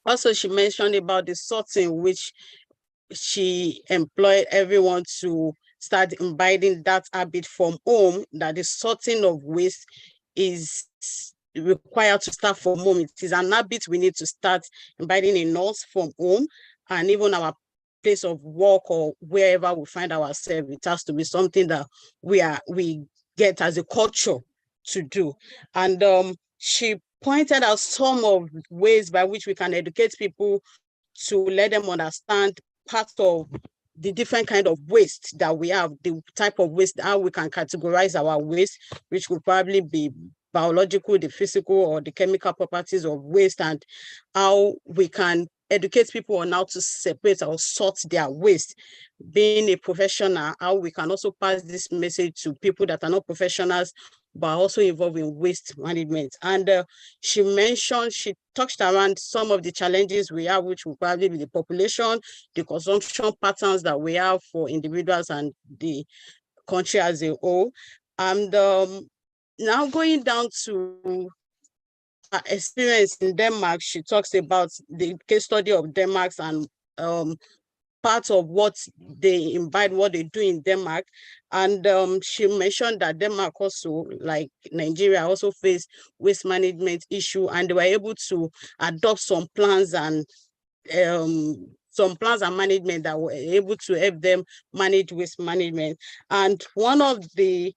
also she mentioned about the sorting, which she employed everyone to start imbibing that habit from home, that the sorting of waste is required to start from home. It is an habit we need to start imbibing in us from home, and even our place of work or wherever we find ourselves. It has to be something that we get as a culture to do. And she pointed out some of ways by which we can educate people to let them understand part of the different kind of waste that we have, the type of waste, how we can categorize our waste, which would probably be biological, the physical, or the chemical properties of waste, and how we can educate people on how to separate or sort their waste. Being a professional, how we can also pass this message to people that are not professionals, but also involved in waste management. And she touched around some of the challenges we have, which will probably be the population, the consumption patterns that we have for individuals and the country as a whole. And now going down to her experience in Denmark, she talks about the case study of Denmark and part of what they invite, what they do in Denmark. And she mentioned that Denmark also, like Nigeria, also face waste management issue, and they were able to adopt some plans and management that were able to help them manage waste management. And one of the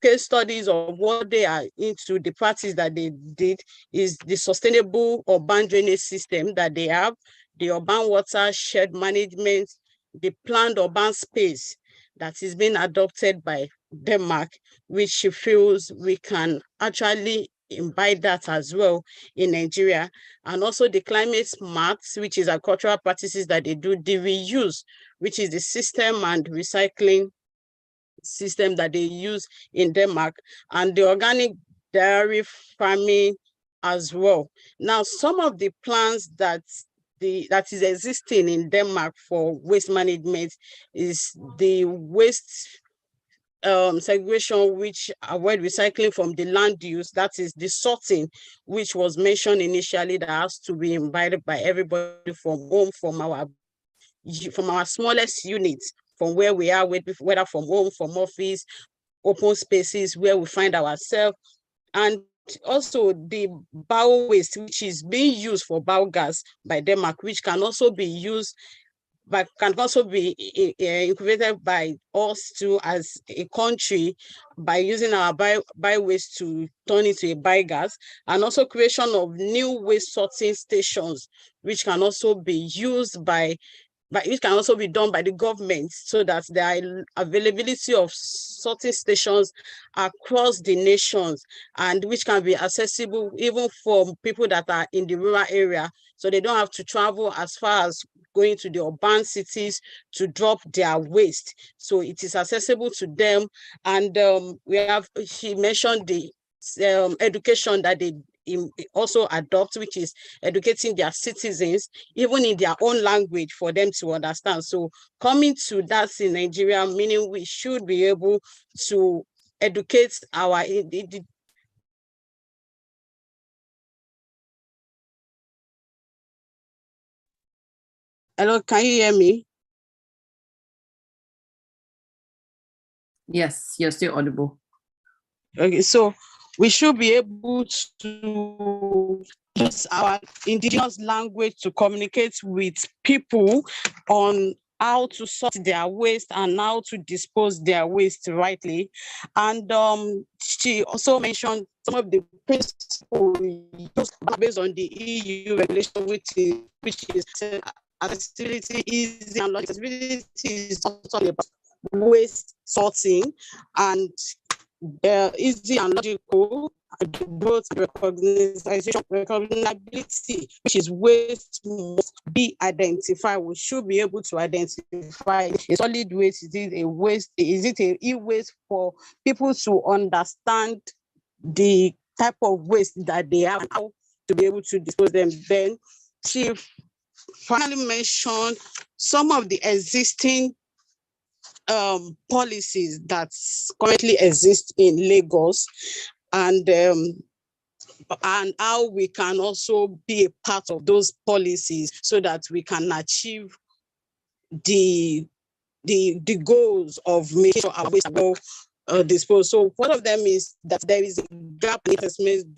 case studies of what they are into, the practice that they did, is the sustainable urban drainage system that they have, the urban water shed management, the planned urban space that is being adopted by Denmark, which she feels we can actually imbibe that as well in Nigeria. And also the climate smart, which is agricultural practices that they do, the reuse, which is the system and recycling system that they use in Denmark, and the organic dairy farming as well. Now, some of the plans that is existing in Denmark for waste management is the waste segregation, which avoid recycling from the land use. That is the sorting, which was mentioned initially, that has to be invited by everybody from home, from our smallest units, from where we are, whether from home, from office, open spaces where we find ourselves. And also the bio waste, which is being used for biogas by Denmark, which can also be used, but can also be incubated by us too as a country, by using our bio waste to turn into a biogas, and also creation of new waste sorting stations, which can also be used but it can also be done by the government, so that there are availability of sorting stations across the nations, and which can be accessible even for people that are in the rural area, so they don't have to travel as far as going to the urban cities to drop their waste. So it is accessible to them. And she mentioned the education that they also adopt, which is educating their citizens even in their own language for them to understand. So coming to that in Nigeria, meaning we should be able to educate our Hello, can you hear me? Yes, you're still audible. Okay, so we should be able to use our indigenous language to communicate with people on how to sort their waste and how to dispose their waste rightly. And she also mentioned some of the principles used based on the EU regulation, which is accessibility, easy and logical. Accessibility is also about waste sorting, and easy and logical, growth, recognizability, which is waste must be identified. We should be able to identify a solid waste. Is it a waste? Is it a e-waste, for people to understand the type of waste that they have and how to be able to dispose them. Then she finally mentioned some of the existing policies that currently exist in Lagos, and how we can also be a part of those policies so that we can achieve the goals of making sure our waste are well disposed. So one of them is that there is a gap in assessment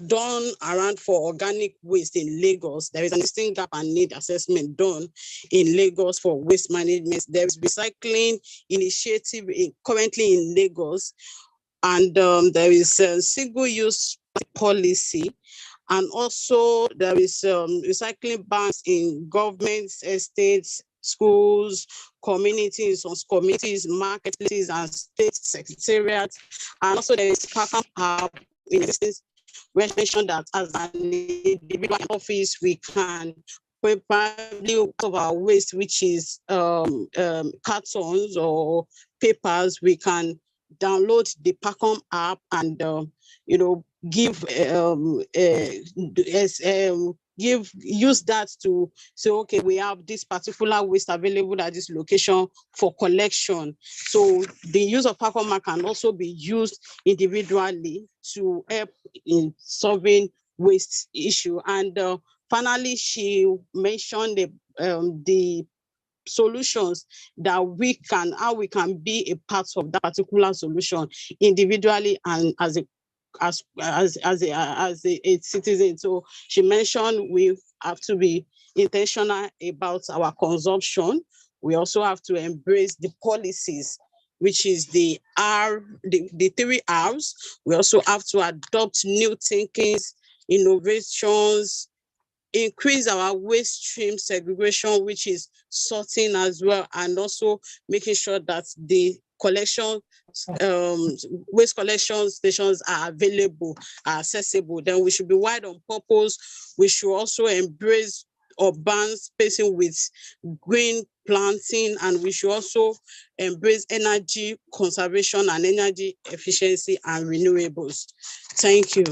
done around for organic waste in Lagos. There is an existing gap and need assessment done in Lagos for waste management. There is recycling initiative currently in Lagos, and there is a single-use policy, and also there is recycling banks in governments, estates, schools, communities, marketplaces, and state secretariats. And also there is Pakam app in existence, which mentioned that as an individual office, we can probably of our waste, which is cartons or papers, we can download the Pakam app and use that to say, okay, we have this particular waste available at this location for collection. So the use of Pakam app can also be used individually to help in solving waste issue. And Finally, she mentioned the solutions that how we can be a part of that particular solution individually and as a citizen. So she mentioned we have to be intentional about our consumption. We also have to embrace the policies, which is the 3 R's. We also have to adopt new thinkings, innovations, increase our waste stream segregation, which is sorting as well, and also making sure that the collection waste collection stations are available, are accessible. Then we should be wide on purpose. We should also embrace urban spacing with green planting, and we should also embrace energy conservation and energy efficiency and renewables. Thank you.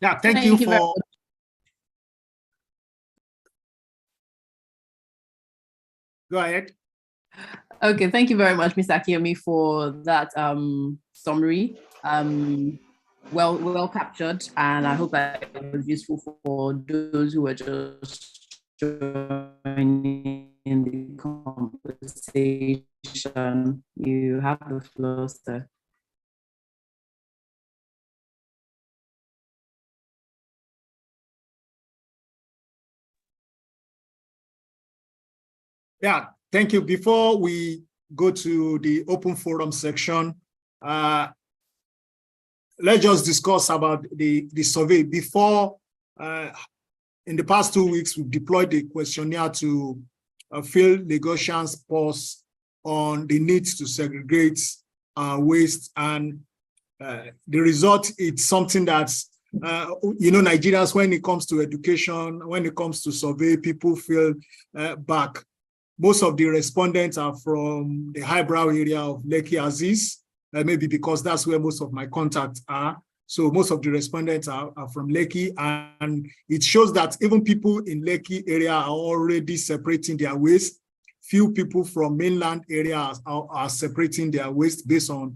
Yeah, thank you very for. Go ahead. Okay, thank you very much, Mr. Akiyomi, for that summary. Well captured, and I hope that it was useful for those who were just joining the conversation. You have the floor, sir. Yeah, thank you. Before we go to the open forum section, let's just discuss about the survey. Before, in the past 2 weeks, we've deployed the questionnaire to fill Lagosians' pulse on the need to segregate waste, and the result is something that's, Nigerians, when it comes to education, when it comes to survey, people feel back. Most of the respondents are from the highbrow area of Lekki Aziz, maybe because that's where most of my contacts are. So most of the respondents are from Lekki, and it shows that even people in Lekki area are already separating their waste. Few people from mainland areas are separating their waste based on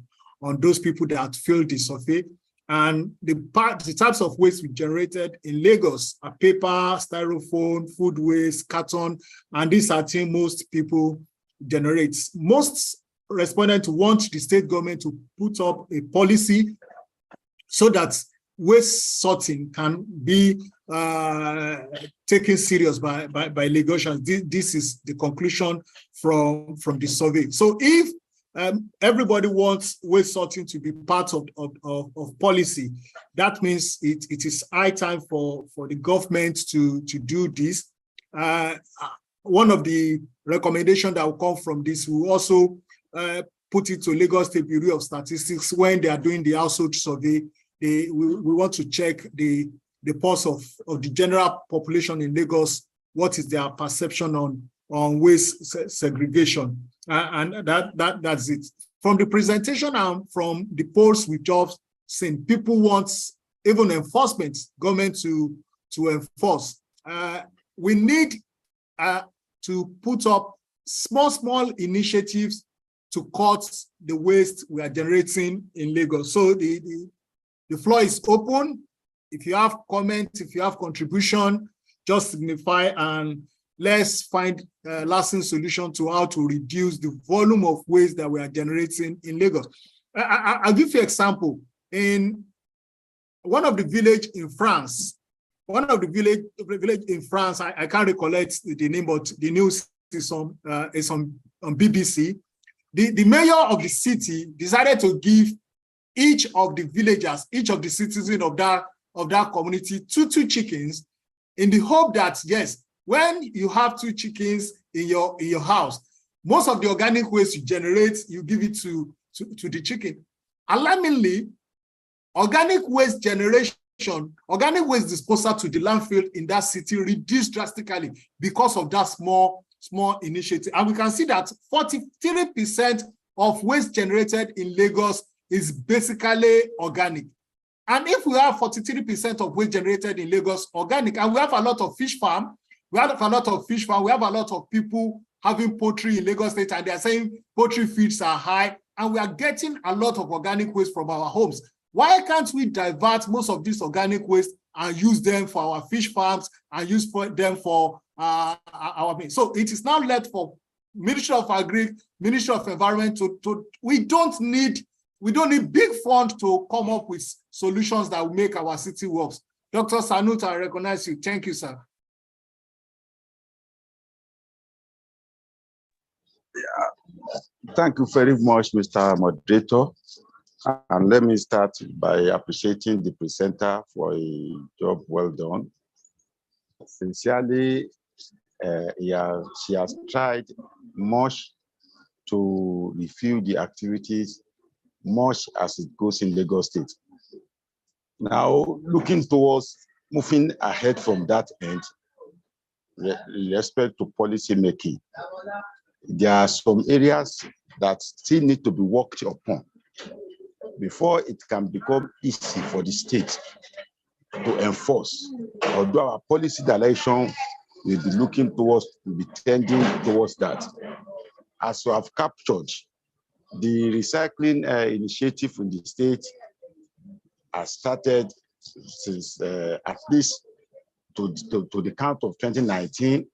those people that filled the survey. And the types of waste we generated in Lagos are paper, styrofoam, food waste, carton, and these are things most people generate. Most respondents want the state government to put up a policy so that waste sorting can be taken serious by Lagosians. This is the conclusion from the survey. So if everybody wants waste sorting to be part of policy, that means it is high time for the government to do this. One of the recommendations that will come from this will also put it to Lagos State Bureau of Statistics when they are doing the household survey. We want to check the pulse of the general population in Lagos. What is their perception on waste segregation? And that's it. From the presentation and from the polls we've just seen, people want even enforcement, government to enforce. We need to put up small initiatives to cut the waste we are generating in Lagos. So the floor is open. If you have comments, if you have contribution, just signify, and let's find a lasting solution to how to reduce the volume of waste that we are generating in Lagos. I'll give you an example. In one of the village in France, I can't recollect the name, but the news is on BBC. The mayor of the city decided to give each of the villagers, each of the citizens of that community, two chickens, in the hope that, yes, when you have 2 chickens in your house, most of the organic waste you generate, you give it to the chicken. Alarmingly, organic waste generation, organic waste disposal to the landfill in that city reduced drastically because of that small initiative. And we can see that 43% of waste generated in Lagos is basically organic. And if we have 43% of waste generated in Lagos organic, and we have a lot of fish farm, we have a lot of people having poultry in Lagos State, and they're saying poultry feeds are high, and we are getting a lot of organic waste from our homes. Why can't we divert most of this organic waste and use them for our fish farms and use them for our? So it is now left for Ministry of Agri, Ministry of Environment we don't need big fund to come up with solutions that will make our city work. Dr. Sanut, I recognize you. Thank you, sir. Thank you very much, Mr. Moderator. And let me start by appreciating the presenter for a job well done. Sincerely, she has tried much to review the activities, much as it goes in Lagos State. Now, looking towards moving ahead from that end, with respect to policy making, there are some areas that still need to be worked upon before it can become easy for the state to enforce. Although our policy direction will be tending towards that. As we have captured, the recycling initiative in the state has started since at least to the count of 2019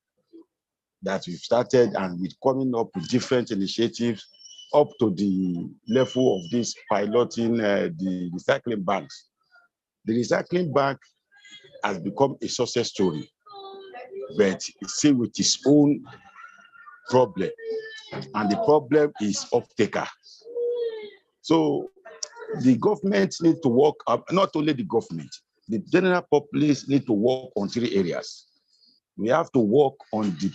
that we've started, and we're coming up with different initiatives up to the level of this piloting the recycling banks. The recycling bank has become a success story, but it's still with its own problem, and the problem is off-taker. So the government need to work up, not only the government, the general populace need to work on 3 areas. We have to work on the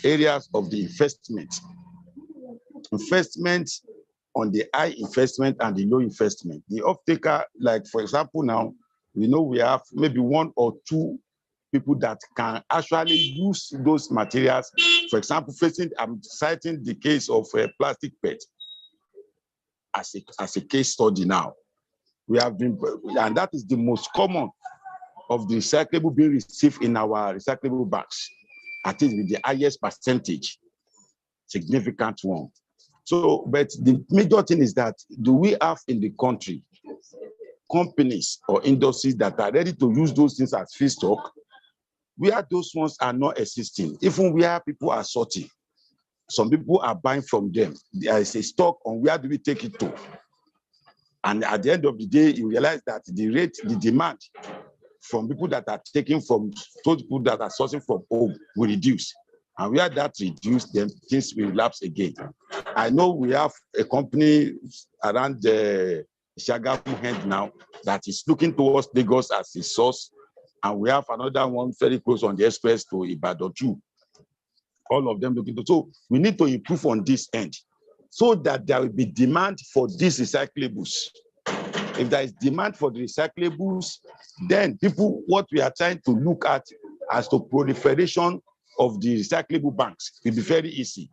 areas of the investment on the high investment and the low investment. The off-taker, like for example now, we know we have maybe 1 or 2 people that can actually use those materials. For example, I'm citing the case of plastic PET as a case study now. And that is the most common of the recyclable being received in our recyclable bags, at least with the highest percentage, significant one. So, but the major thing is that, do we have in the country companies or industries that are ready to use those things as feedstock? Where those ones are not existing, even where people are sorting, some people are buying from them. There is a stock on where do we take it to? And at the end of the day, you realize that the demand from people that are taking from those people that are sourcing from home will reduce. And where that reduces, then things will lapse again. I know we have a company around the Shagamu Hand now that is looking towards Lagos as a source. And we have another one very close on the express to Ibadan too. All of them looking to. So we need to improve on this end so that there will be demand for these recyclables. If there is demand for the recyclables, then what we are trying to look at as to proliferation of the recyclable banks will be very easy.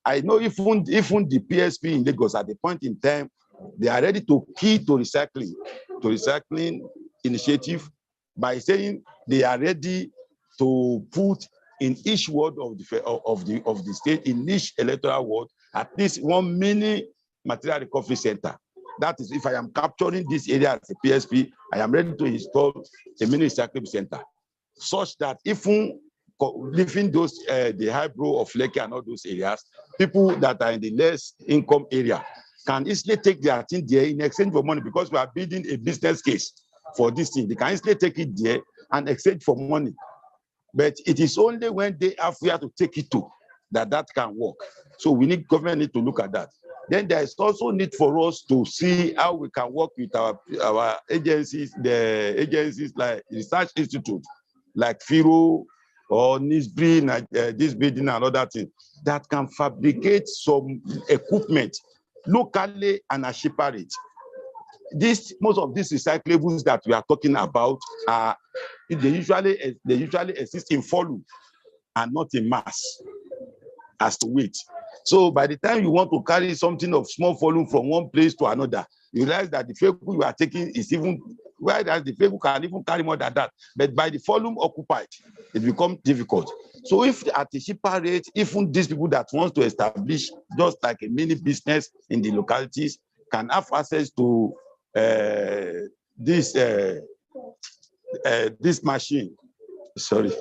I know even the PSP in Lagos at the point in time, they are ready to key to recycling initiative by saying they are ready to put in each ward of the state, in each electoral ward, at least 1 mini material recovery center. That is, if I am capturing this area as a PSP, I am ready to install a mini recycling center, such that even leaving those the highbrow of Lekki and all those areas, people that are in the less income area can easily take their thing there in exchange for money, because we are building a business case for this thing. They can easily take it there and exchange for money. But it is only when they have where to take it to that can work. So government need to look at that. Then there is also need for us to see how we can work with our agencies, the agencies like Research Institute, like FIRO or NISBRI, this building and other things, that can fabricate some equipment locally and at cheaper rate. Most of these recyclables that we are talking about they usually exist in volume and not in mass as to weight. So by the time you want to carry something of small volume from one place to another, you realize that the vehicle you are taking is even whereas the vehicle can even carry more than that. But by the volume occupied, it becomes difficult. So if at a cheaper rate, even these people that want to establish just like a mini business in the localities can have access to this machine, sorry.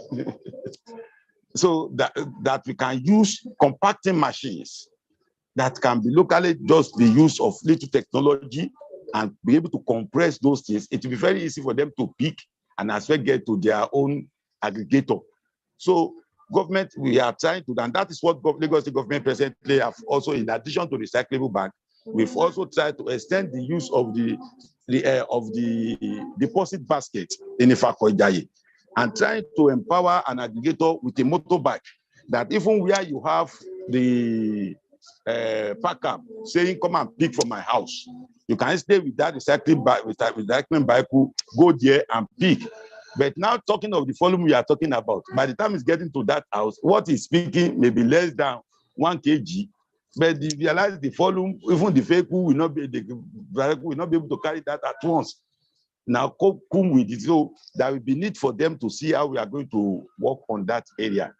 So that we can use compacting machines that can be locally just the use of little technology and be able to compress those things. It will be very easy for them to pick and as well get to their own aggregator. So government, we are trying to, and that is what Lagos State government presently have also, in addition to recyclable bag, we've also tried to extend the use of the deposit basket in Ifakoijaye, and trying to empower an aggregator with a motorbike that even where you have the packer saying, come and pick from my house, you can stay with that recycling bike, go there and pick. But now talking of the volume we are talking about, by the time it's getting to that house, what is picking may be less than 1 kg, but you realize the volume, even the vehicle will not be able to carry that at once. Now come with it. So there will be need for them to see how we are going to work on that area.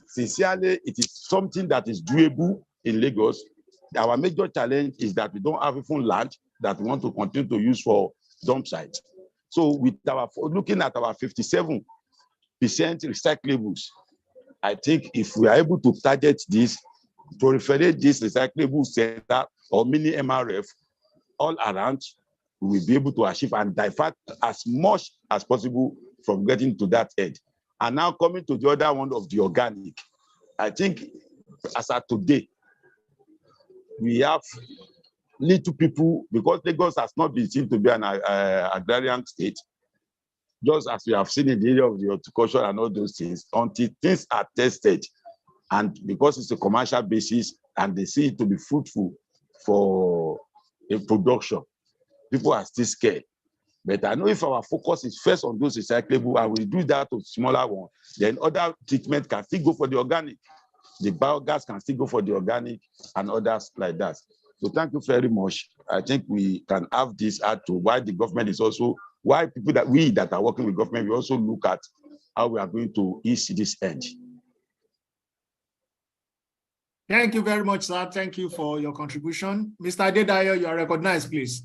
Sincerely, it is something that is doable in Lagos. Our major challenge is that we don't have even land that we want to continue to use for dump sites. So with our looking at our 57% recyclables, I think if we are able to target this, proliferate this recyclable center or mini MRF all around, we will be able to achieve and divert as much as possible from getting to that end. And now coming to the other one of the organic, I think as of today, we have little people, because Lagos has not been seen to be an agrarian state, just as we have seen in the area of the horticulture and all those things, until things are tested, and because it's a commercial basis and they see it to be fruitful for a production, people are still scared. But I know if our focus is first on those recyclable and we do that to smaller one, then other treatment can still go for the organic. The biogas can still go for the organic and others like that. So thank you very much. I think we can have this add to why the government is also, why people that are working with government, we also look at how we are going to ease this end. Thank you very much, sir. Thank you for your contribution. Mr. Adedayo, you are recognized, please.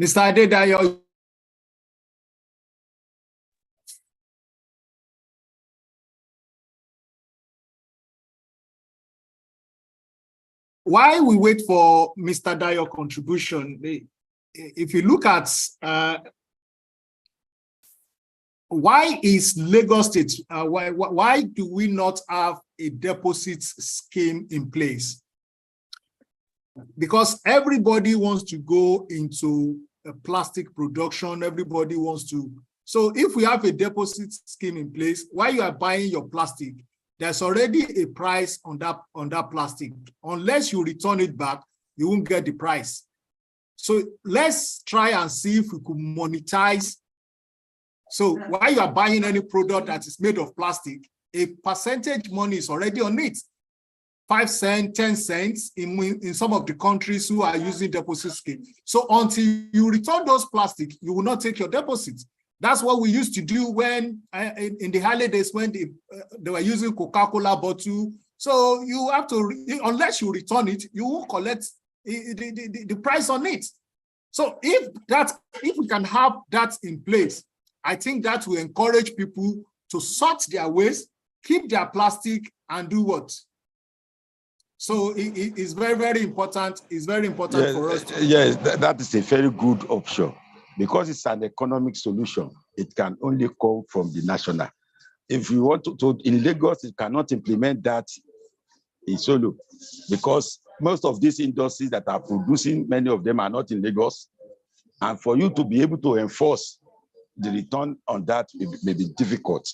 Mr. Adedayo. While we wait for Mr. Dayo's contribution, if you look at why is Lagos State, why do we not have a deposit scheme in place? Because everybody wants to go into a plastic production, everybody wants to. So if we have a deposit scheme in place, while you are buying your plastic, there's already a price on that plastic. Unless you return it back, you won't get the price. So let's try and see if we could monetize. So while you are buying any product that is made of plastic, a percentage money is already on it. 5 cents, 10 cents in some of the countries who are using deposit scheme. So until you return those plastic, you will not take your deposit. That's what we used to do when in the early days when they were using Coca-Cola bottle. So you have to, unless you return it, you will collect the price on it. So if we can have that in place, I think that will encourage people to sort their waste, keep their plastic, and do what? So it's very, very important. It's very important for us. Yes, that is a very good option. Because it's an economic solution, it can only come from the national. If you want to in Lagos, you cannot implement that in solo, because most of these industries that are producing, many of them are not in Lagos. And for you to be able to enforce the return on that may be difficult.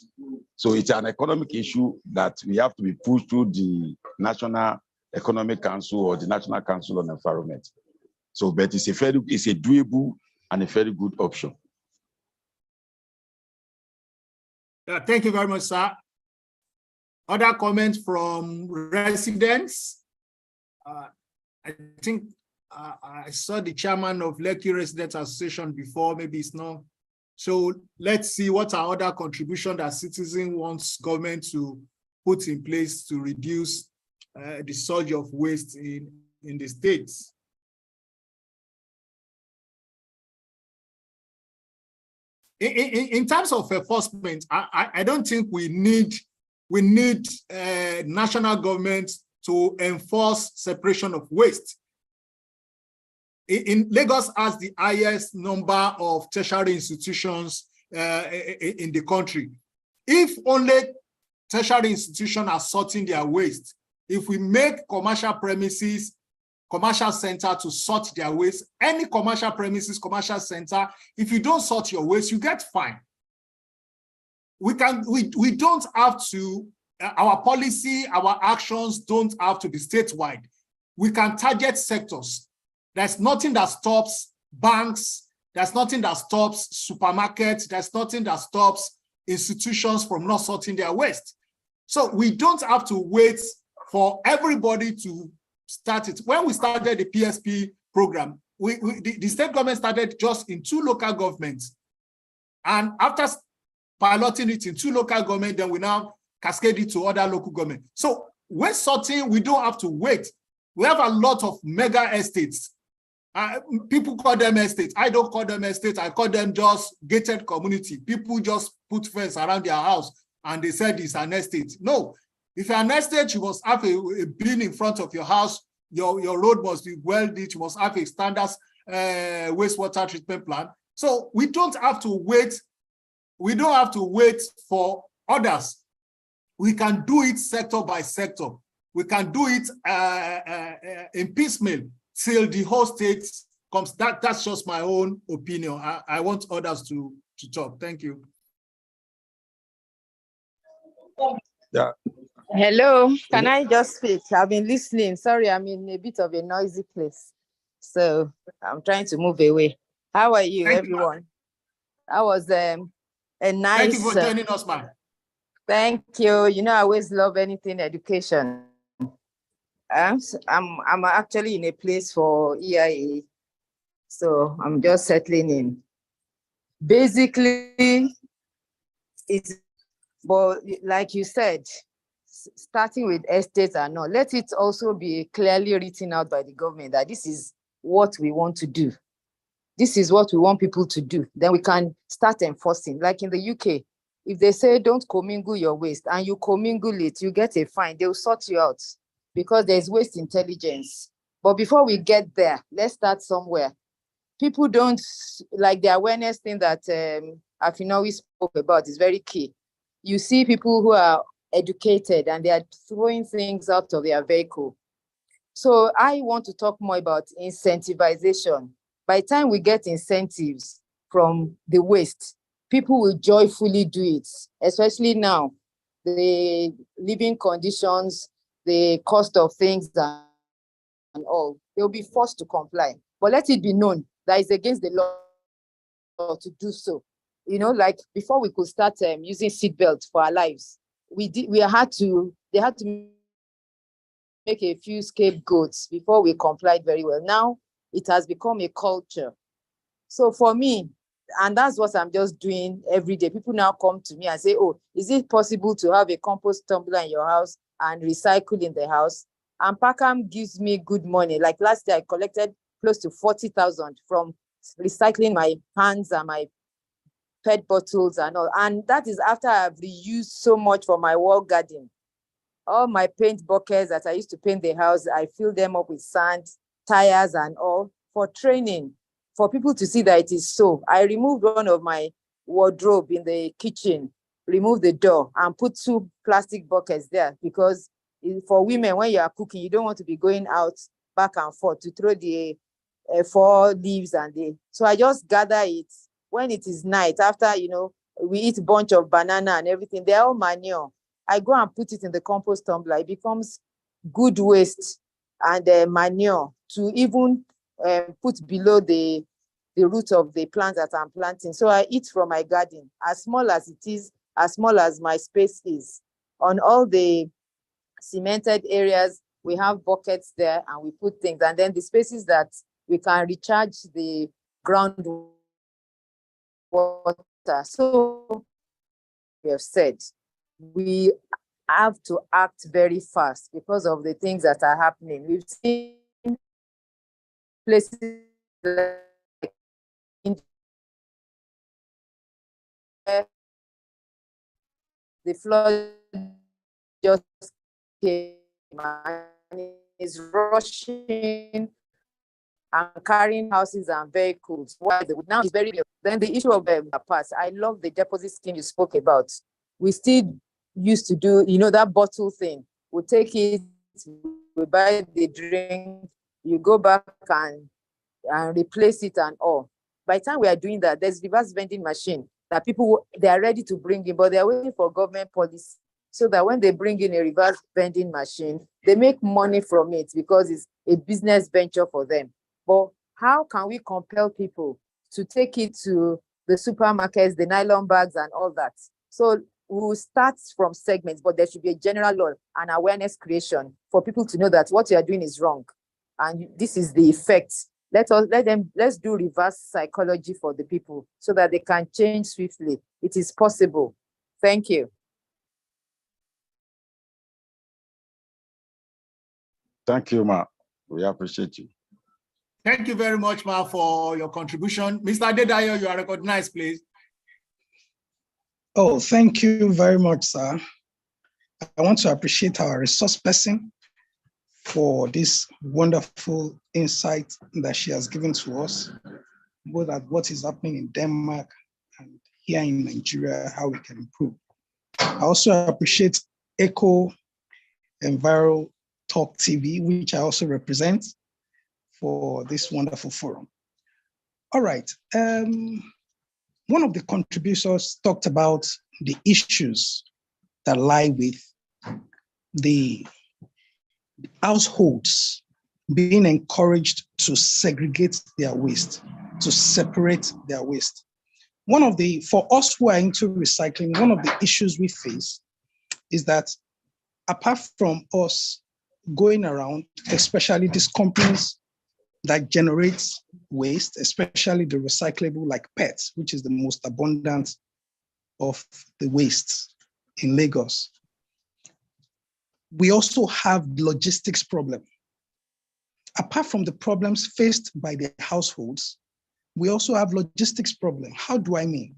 So it's an economic issue that we have to be pushed through the National Economic Council or the National Council on Environment. So, but it's a doable and a very good option. Thank you very much, sir. Other comments from residents? I think I saw the chairman of Lekki Residents Association before, maybe it's not. So let's see what are other contributions that citizens wants government to put in place to reduce the surge of waste in the states. In terms of enforcement, I don't think we need national government to enforce separation of waste. In Lagos has the highest number of tertiary institutions in the country. If only tertiary institutions are sorting their waste, if we make commercial premises, commercial center to sort their waste, any commercial premises, commercial center, if you don't sort your waste, you get fined. We don't have to, our policy, our actions don't have to be statewide. We can target sectors. There's nothing that stops banks. There's nothing that stops supermarkets. There's nothing that stops institutions from not sorting their waste. So we don't have to wait for everybody to start it. When we started the PSP program, the state government started just in 2 local governments. And after piloting it in 2 local governments, then we now cascade it to other local governments. So waste sorting, we don't have to wait. We have a lot of mega estates. People call them estates. I don't call them estates. I call them just gated community. People just put fence around their house and they said it's an estate. No, if you're an estate, you must have a bin in front of your house. Your road must be well-lit. You must have a standard wastewater treatment plant. So we don't have to wait. We don't have to wait for others. We can do it sector by sector. We can do it in piecemeal till the whole state comes. That's just my own opinion. I want others to talk. Thank you. Yeah. Hello, can I just speak? I've been listening. Sorry, I'm in a bit of a noisy place, so I'm trying to move away. How are you, everyone? That was a nice. Thank you for joining us, man. Thank you. You know, I always love anything education. I'm actually in a place for EIA, so I'm just settling in. Basically, it's, but like you said, starting with estates and all, let it also be clearly written out by the government that this is what we want to do. This is what we want people to do. Then we can start enforcing. Like in the UK, if they say don't commingle your waste and you commingle it, you get a fine. They'll sort you out because there's waste intelligence. But before we get there, let's start somewhere. People don't, like the awareness thing that Afinawi spoke about is very key. You see people who are educated and they are throwing things out of their vehicle. So I want to talk more about incentivization. By the time we get incentives from the waste, people will joyfully do it, especially now. The living conditions, the cost of things and all, they'll be forced to comply. But let it be known that it's against the law to do so. You know, like before we could start using seatbelts for our lives, they had to make a few scapegoats before we complied very well. Now it has become a culture. So for me, and that's what I'm just doing every day. People now come to me and say, oh, is it possible to have a compost tumbler in your house and recycle in the house? And Packham gives me good money. Like last year, I collected close to 40,000 from recycling my hands and my PET bottles and all. And that is after I've reused so much for my wall garden. All my paint buckets that I used to paint the house, I fill them up with sand, tires and all for training, for people to see that it is so. I removed one of my wardrobe in the kitchen, removed the door and put 2 plastic buckets there because for women, when you are cooking, you don't want to be going out back and forth to throw the 4 leaves and so I just gather it when it is night after, you know, we eat a bunch of banana and everything, they're all manure. I go and put it in the compost tumbler. It becomes good waste and manure to even put below the root of the plant that I'm planting. So I eat from my garden. As small as it is, as small as my space is. On all the cemented areas, we have buckets there and we put things. And then the spaces that we can recharge the groundwater. So we have said, we have to act very fast because of the things that are happening. We've seen places like the flood just came and is rushing and carrying houses and vehicles. Why now is very. Then the issue of the past. I love the deposit scheme you spoke about. We still used to do, that bottle thing. We take it, we buy the drink, you go back and replace it and all. By the time we are doing that, there's reverse vending machine that they are ready to bring in, but they are waiting for government policy so that when they bring in a reverse vending machine, they make money from it because it's a business venture for them. But how can we compel people to take it to the supermarkets, the nylon bags and all that? So we'll start from segments, but there should be a general law and awareness creation for people to know that what you are doing is wrong. And this is the effect. Let's do reverse psychology for the people so that they can change swiftly. It is possible. Thank you. Thank you, Ma. We appreciate you. Thank you very much, Ma, for your contribution. Mr. Adedayo, you are recognized, please. Oh, thank you very much, sir. I want to appreciate our resource person for this wonderful insight that she has given to us, both at what is happening in Denmark and here in Nigeria, how we can improve. I also appreciate Eco Enviro Talk TV, which I also represent, for this wonderful forum. All right. One of the contributors talked about the issues that lie with the households being encouraged to segregate their waste, to separate their waste. For us who are into recycling, one of the issues we face is that apart from us going around, especially these companies that generates waste, especially the recyclable like PET, which is the most abundant of the wastes in Lagos. We also have logistics problem. Apart from the problems faced by the households, we also have logistics problem. How do I mean?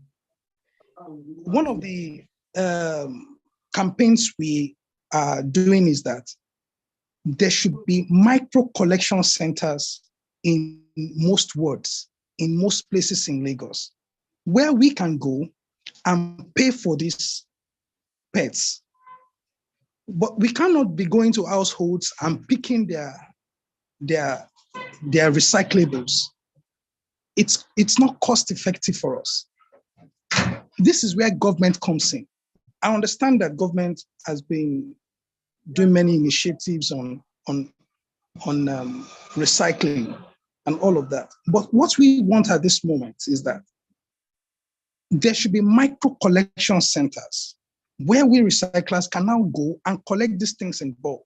One of the campaigns we are doing is that there should be micro collection centers in most wards, in most places in Lagos, where we can go and pay for these pets. But we cannot be going to households and picking their recyclables. It's not cost effective for us. This is where government comes in. I understand that government has been doing many initiatives on recycling and all of that. But what we want at this moment is that there should be micro collection centers where we recyclers can now go and collect these things in bulk.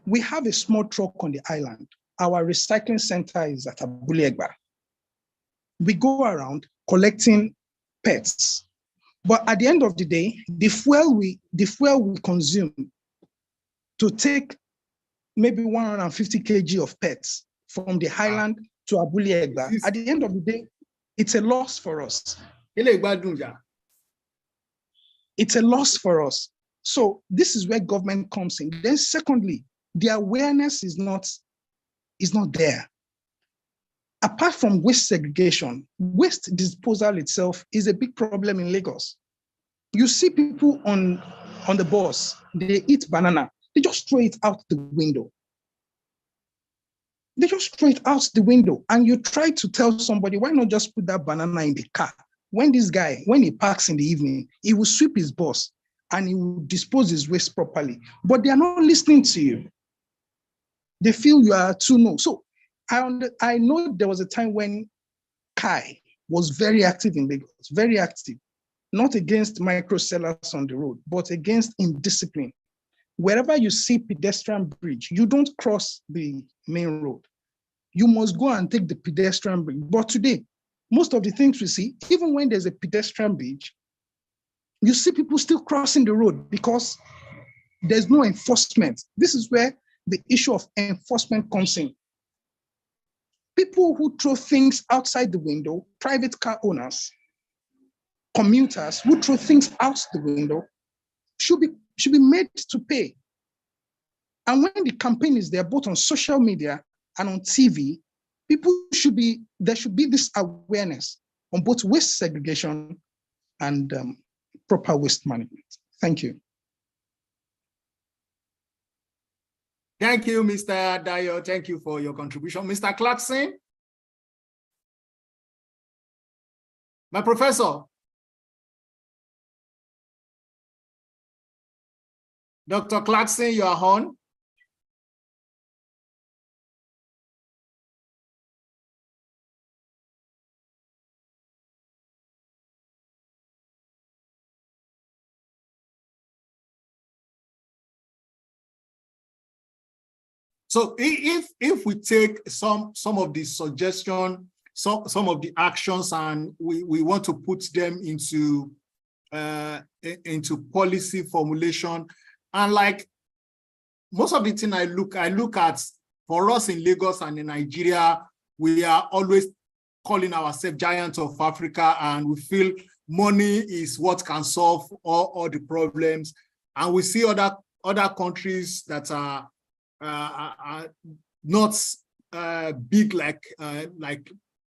We have a small truck on the island. Our recycling center is at Abule Egba. We go around collecting pets. But at the end of the day, the fuel we consume to take maybe 150 kg of pets from the highland to Abule Egba, at the end of the day, it's a loss for us. It's a loss for us. So this is where government comes in. Then secondly, the awareness is not there. Apart from waste segregation, waste disposal itself is a big problem in Lagos. You see people on the bus, they eat banana, they just throw it out the window. They just throw it out the window. And you try to tell somebody, why not just put that banana in the car? When he parks in the evening, he will sweep his bus and he will dispose his waste properly. But they are not listening to you. They feel you are too low. So I know there was a time when Kai was very active in Lagos, very active. not against micro sellers on the road, but against indiscipline. Wherever you see pedestrian bridge, you don't cross the main road. You must go and take the pedestrian bridge. But today, most of the things we see, even when there's a pedestrian bridge, you see people still crossing the road because there's no enforcement. This is where the issue of enforcement comes in. People who throw things outside the window, private car owners, commuters who throw things out the window should be made to pay. And when the campaign is there, both on social media and on TV, there should be this awareness on both waste segregation and proper waste management. Thank you. Thank you, Mr. Dayo. Thank you for your contribution. Mr. Clarkson? My professor? Dr. Clarkson, you are on. So if we take some of the suggestions, some of the actions, and we want to put them into policy formulation, and like most of the thing I look at, for us in Lagos and in Nigeria, we are always calling ourselves giants of Africa, and we feel money is what can solve all the problems. And we see other countries that are not big like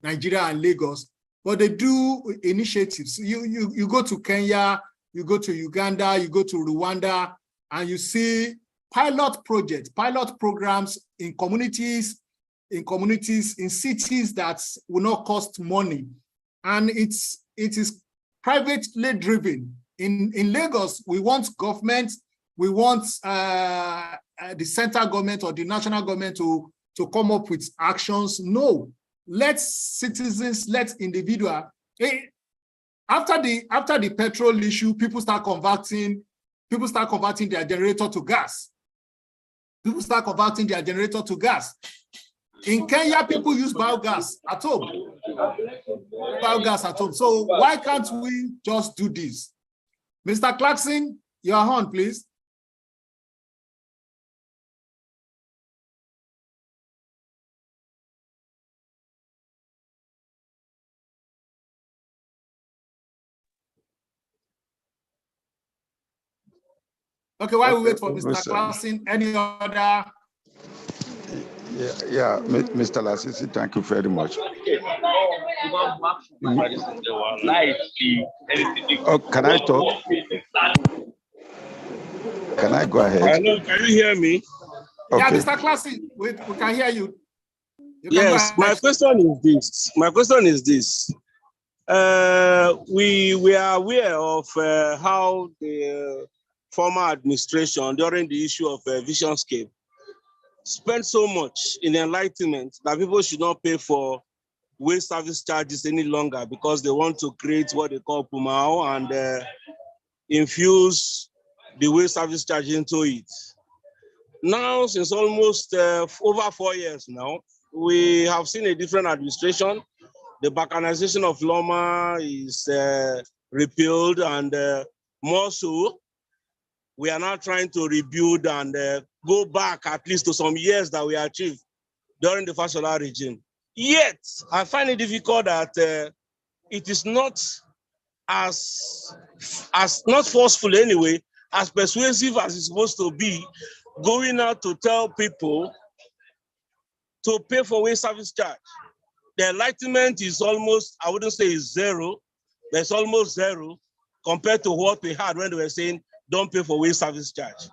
Nigeria and Lagos, but they do initiatives. You go to Kenya, you go to Uganda, you go to Rwanda, and you see pilot projects, pilot programs in communities, in cities that will not cost money, and it is privately driven. In Lagos, we want government, we want the central government or the national government to come up with actions. No, let citizens, let individual. After the petrol issue, people start converting their generator to gas. People start converting their generator to gas. In Kenya, people use biogas at home. Biogas at home. So why can't we just do this? Mr. Clarkson, you are on, please. Okay, while we wait for Mr. Clarkson, any other? Yeah, Mr. Lasisi, thank you very much. Oh, can I talk? Can I go ahead? Hello, can you hear me? Okay. Yeah, Mr. Clarkson, we can hear you. Yes, my question is this. We are aware of how the former administration during the issue of Visionscape spent so much in enlightenment that people should not pay for waste service charges any longer because they want to create what they call Pumao and infuse the waste service charge into it. Now, since almost over 4 years now, we have seen a different administration. The balkanization of Loma is repealed, and more so, we are now trying to rebuild and go back at least to some years that we achieved during the Fashola regime. Yet, I find it difficult that it is not as not forceful anyway, as persuasive as it's supposed to be, going out to tell people to pay for waste service charge. The enlightenment is almost, I wouldn't say it's zero, but it's almost zero compared to what we had when they were saying, don't pay for waste service charge.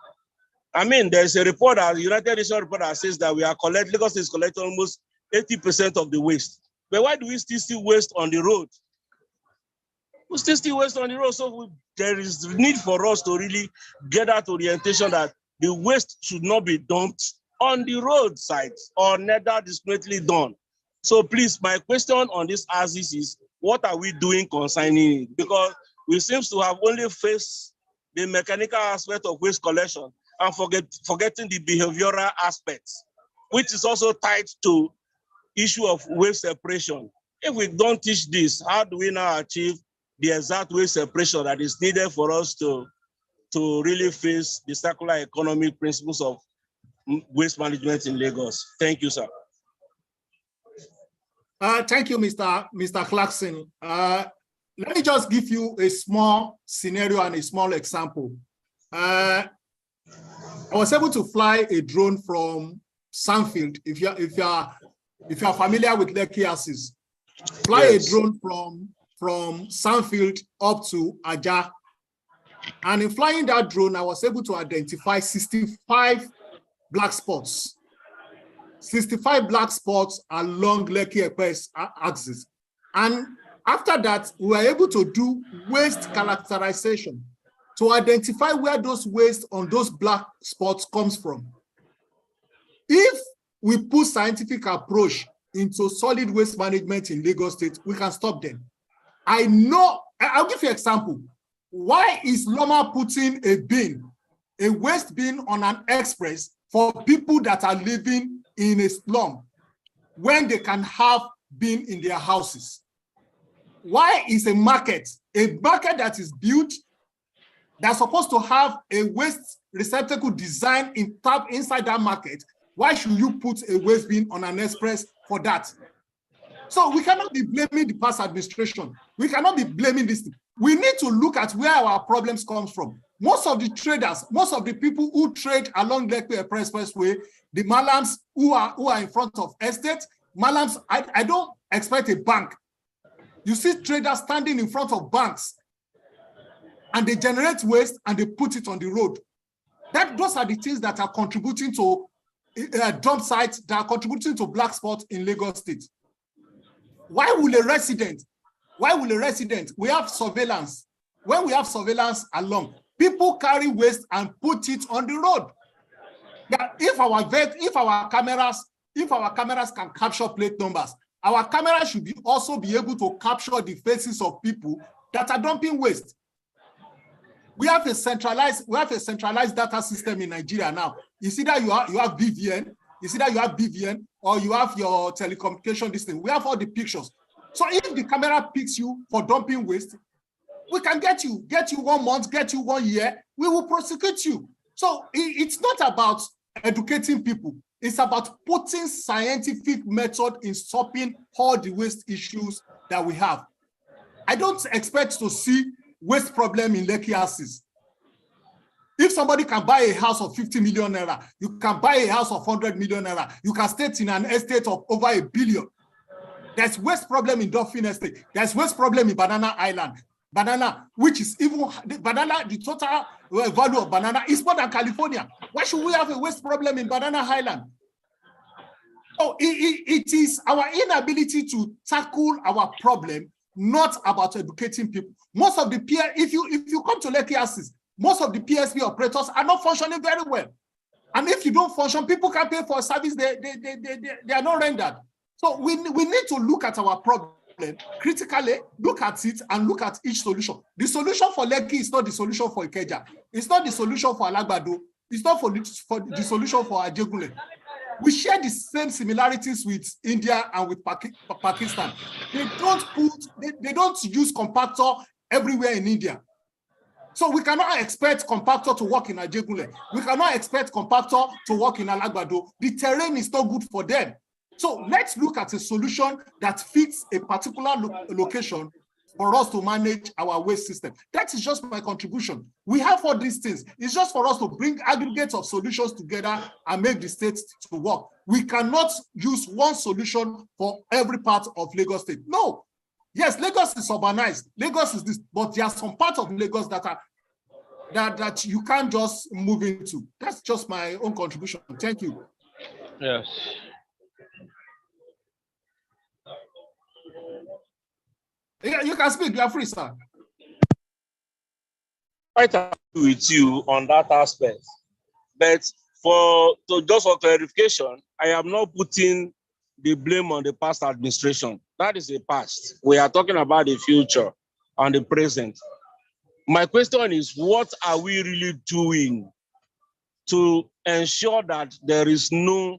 I mean, there's a report, a United Nations report that says that Lagos is collecting almost 80% of the waste. But why do we still see waste on the road? We still waste on the road. So there is need for us to really get that orientation that the waste should not be dumped on the roadside or neither discriminately done. So please, my question on this axis is, what are we doing concerning it? Because we seem to have only faced the mechanical aspect of waste collection and forgetting the behavioral aspects, which is also tied to issue of waste separation. If we don't teach this, how do we now achieve the exact waste separation that is needed for us to really face the circular economy principles of waste management in Lagos? Thank you, sir. Thank you, Mr. Clarkson. Let me just give you a small scenario and a small example. I was able to fly a drone from Sanfield. If you're familiar with Lekki Axis, fly a drone from Sanfield up to Aja. And in flying that drone, I was able to identify 65 black spots. 65 black spots along Lekki Express axis. And after that, we were able to do waste characterization to identify where those waste on those black spots comes from. If we put scientific approach into solid waste management in Lagos State, we can stop them. I know, I'll give you an example. Why is Loma putting a waste bin on an express for people that are living in a slum when they can have bin in their houses? Why is a market that is built, that's supposed to have a waste receptacle design inside that market, why should you put a waste bin on an express for that? So we cannot be blaming the past administration. We cannot be blaming this thing. We need to look at where our problems come from. Most of the traders, most of the people who trade along Lekki Expressway, the Malams who are in front of estate, Malams, I don't expect a bank. You see traders standing in front of banks and they generate waste and they put it on the road. Those are the things that are contributing to dump sites, that are contributing to black spots in Lagos State. Why will a resident, we have surveillance. When we have surveillance along, people carry waste and put it on the road. Now, if our cameras can capture plate numbers, our cameras should also be able to capture the faces of people that are dumping waste. We have a centralized data system in Nigeria now. You see that you have BVN, or you have your telecommunication system. We have all the pictures. So if the camera picks you for dumping waste, we can get you 1 month, get you 1 year, we will prosecute you. So it's not about educating people. It's about putting scientific method in stopping all the waste issues that we have. I don't expect to see waste problem in Lekki Axis. If somebody can buy a house of 50 million naira, you can buy a house of 100 million naira, you can stay in an estate of over 1 billion. There's waste problem in Dolphin Estate. There's waste problem in Banana Island. Banana, which is even, the total value of banana is more than California. Why should we have a waste problem in Banana Island? So it is our inability to tackle our problem, not about educating people. Most of the if you come to Lekki Axis, most of the PSP operators are not functioning very well. And if you don't function, people can pay for a service they are not rendered. So we need to look at our problem critically, look at it and look at each solution. The solution for Lekki is not the solution for Ikeja. It's not the solution for Alagbado. It's not for the solution for Ajegunle. We share the same similarities with India and with Pakistan. They don't use compactor everywhere in India. So we cannot expect compactor to work in Ajegunle. We cannot expect compactor to work in Alagbado. The terrain is not good for them. So let's look at a solution that fits a particular location for us to manage our waste system. That is just my contribution. We have all these things. It's just for us to bring aggregates of solutions together and make the state to work. We cannot use one solution for every part of Lagos State. No. Yes, Lagos is urbanized. Lagos is this, but there are some parts of Lagos that you can't just move into. That's just my own contribution. Thank you. Yes. Yeah, you can speak. You are free, sir. I agree with you on that aspect, but just for clarification, I am not putting the blame on the past administration. That is the past. We are talking about the future and the present. my question is, what are we really doing to ensure that there is no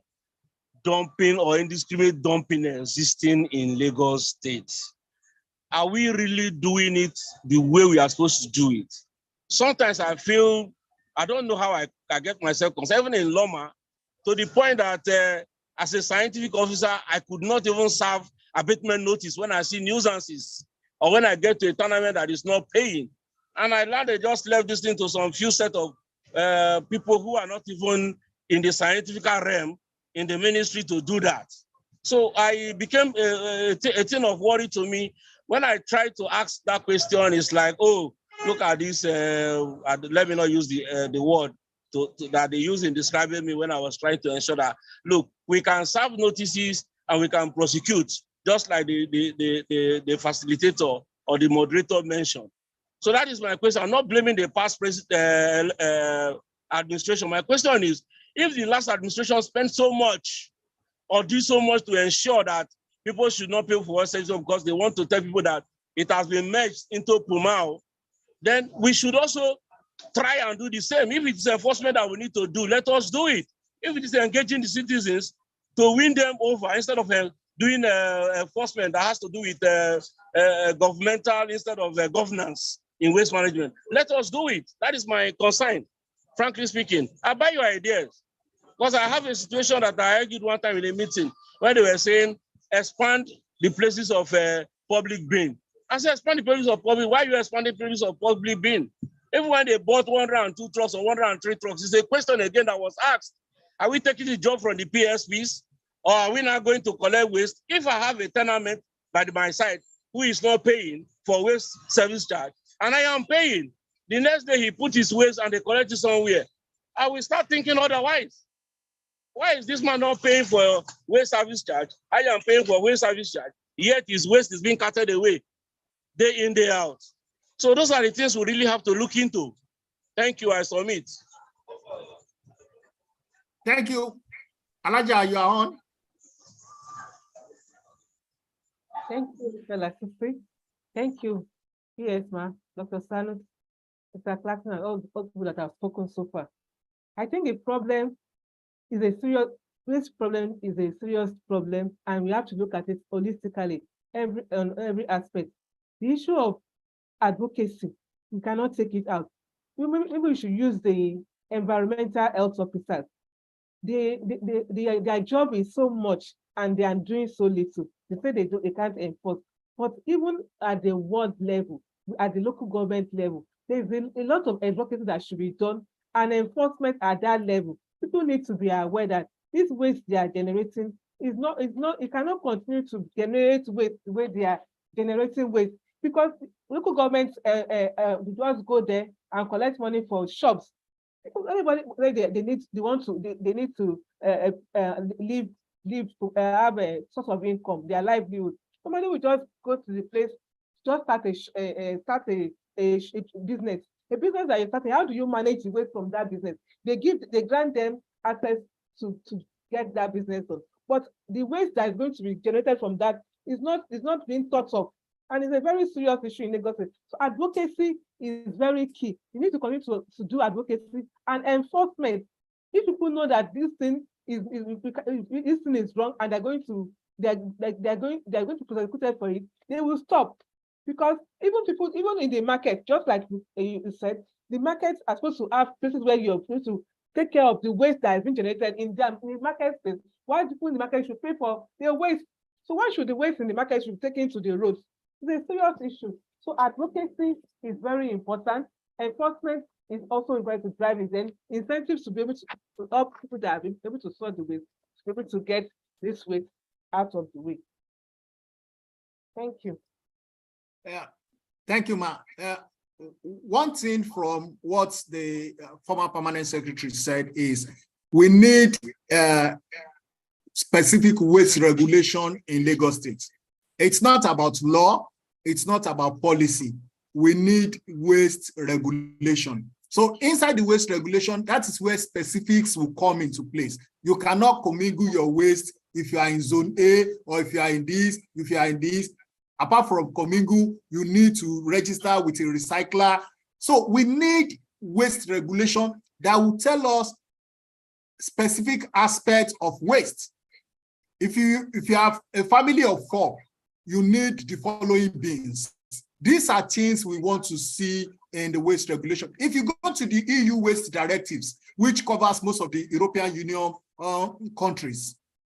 dumping or indiscriminate dumping existing in Lagos State? Are we really doing it the way we are supposed to do it? Sometimes I feel, I don't know how I get myself concerned, even in Loma, to the point that as a scientific officer, I could not even serve abatement notice when I see nuisances or when I get to a tournament that is not paying. And I learned they just left this thing to some few set of people who are not even in the scientific realm in the ministry to do that. So I became a thing of worry to me. When I tried to ask that question, it's like, oh, look at this, let me not use the word that they use in describing me when I was trying to ensure that, look, we can serve notices and we can prosecute, just like the facilitator or the moderator mentioned. So that is my question. I'm not blaming the past administration. My question is, if the last administration spent so much or do so much to ensure that people should not pay for services because they want to tell people that it has been merged into Pumao, then we should also try and do the same. If it's enforcement that we need to do, let us do it. If it is engaging the citizens to win them over instead of doing enforcement that has to do with governmental instead of governance in waste management, let us do it. That is my concern, frankly speaking. I buy your ideas. Because I have a situation that I argued one time in a meeting where they were saying, expand the places of public bin. I said, expand the places of public. Why are you expanding places of public bin? Even when they bought 102 trucks or 103 trucks, it's a question again that was asked. Are we taking the job from the PSPs or are we not going to collect waste? If I have a tenement by my side who is not paying for waste service charge and I am paying, the next day he put his waste and they collect it somewhere, I will start thinking otherwise. Why is this man not paying for waste service charge? I am paying for waste service charge, yet his waste is being carted away day in, day out. So those are the things we really have to look into. Thank you, I submit. Thank you. Alaja, you are on. Thank you, Mr. Lasisi. Thank you, yes, ma'am, Dr. Sanu, Mr. Clarkson, and all the people that have spoken so far. I think the problem is a serious, this problem is a serious problem, and we have to look at it holistically, on every aspect. The issue of advocacy, we cannot take it out. Maybe we should use the environmental health officers. Their job is so much, and they are doing so little. They say they can't enforce. But even at the world level, at the local government level, there's a lot of advocacy that should be done, and enforcement at that level. People need to be aware that this waste they are generating it cannot continue to generate waste the way they are generating waste, because local governments just go there and collect money for shops. Everybody they need to have a source of income, their livelihood. Somebody will just go to the place, just start a business. A business that you're starting, how do you manage the waste from that business? They grant them access to get that business done. But the waste that is going to be generated from that is not being thought of. And it's a very serious issue in Lagos. So advocacy is very key. You need to continue to do advocacy and enforcement. If people know that this thing is wrong and they're going to prosecute for it, they will stop. Because even in the market, just like you said, the markets are supposed to have places where you're supposed to take care of the waste that has been generated in the market space. Why people in the market should pay for their waste? So why should the waste in the market should be taken to the roads? It's a serious issue. So advocacy is very important. Enforcement is also important to drive it. Then incentives to be able to help people that have been able to sort the waste, to be able to get this waste out of the way. Thank you. Yeah, thank you, Ma. One thing from what the former permanent secretary said is we need specific waste regulation in Lagos State. It's not about law, it's not about policy. We need waste regulation. So inside the waste regulation, that is where specifics will come into place. You cannot commingle your waste if you are in zone A or if you are in this, if you are in this. Apart from commingle, you need to register with a recycler So we need waste regulation that will tell us specific aspects of waste. If you have a family of 4, you need the following bins. These are things we want to see in the waste regulation. If you go to the EU waste directives, which covers most of the European Union countries,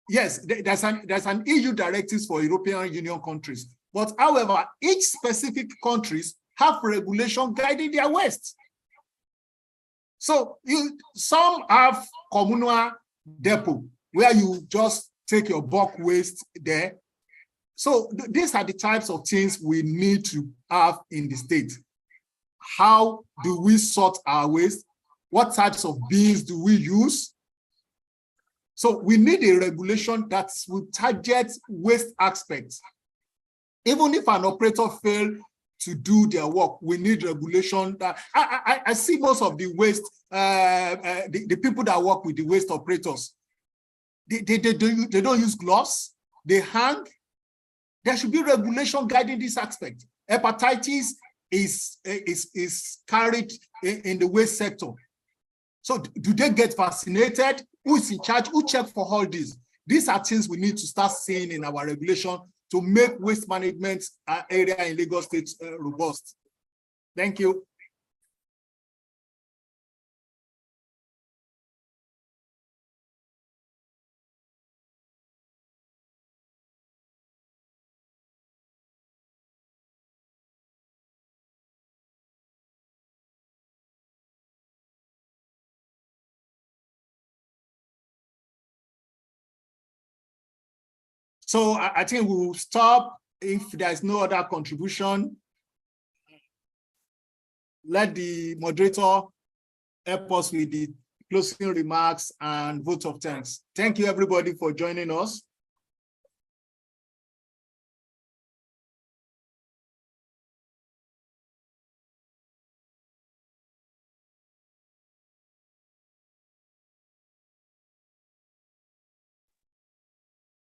yes, there's an EU directives for European Union countries. But however, each specific countries have regulation guiding their waste. So some have communal depot where you just take your bulk waste there. So these are the types of things we need to have in the state. How do we sort our waste? What types of bins do we use? So we need a regulation that will target waste aspects. Even if an operator fails to do their work, we need regulation. That I see most of the waste, the people that work with the waste operators, they don't use gloves, they hang. There should be regulation guiding this aspect. Hepatitis is carried in the waste sector. So do they get vaccinated? Who is in charge? Who checks for all this? These are things we need to start seeing in our regulation to make waste management area in Lagos State robust. Thank you. So I think we'll stop if there's no other contribution. Let the moderator help us with the closing remarks and vote of thanks. Thank you, everybody, for joining us.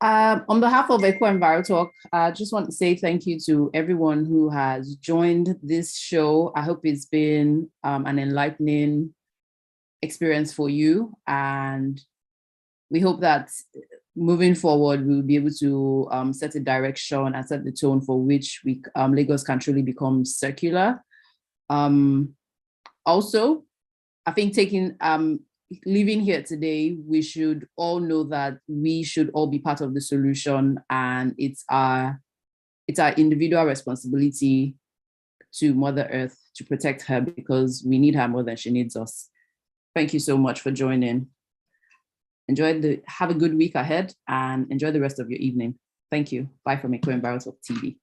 On behalf of EcoEnviroTalk, I just want to say thank you to everyone who has joined this show. I hope it's been an enlightening experience for you. And we hope that moving forward, we'll be able to set a direction and set the tone for which Lagos can truly become circular. Also, I think leaving here today, we should all know that we should all be part of the solution, and it's our individual responsibility to Mother Earth to protect her, because we need her more than she needs us. Thank you so much for joining. Have a good week ahead and enjoy the rest of your evening. Thank you. Bye from EcoEnviroTalk TV.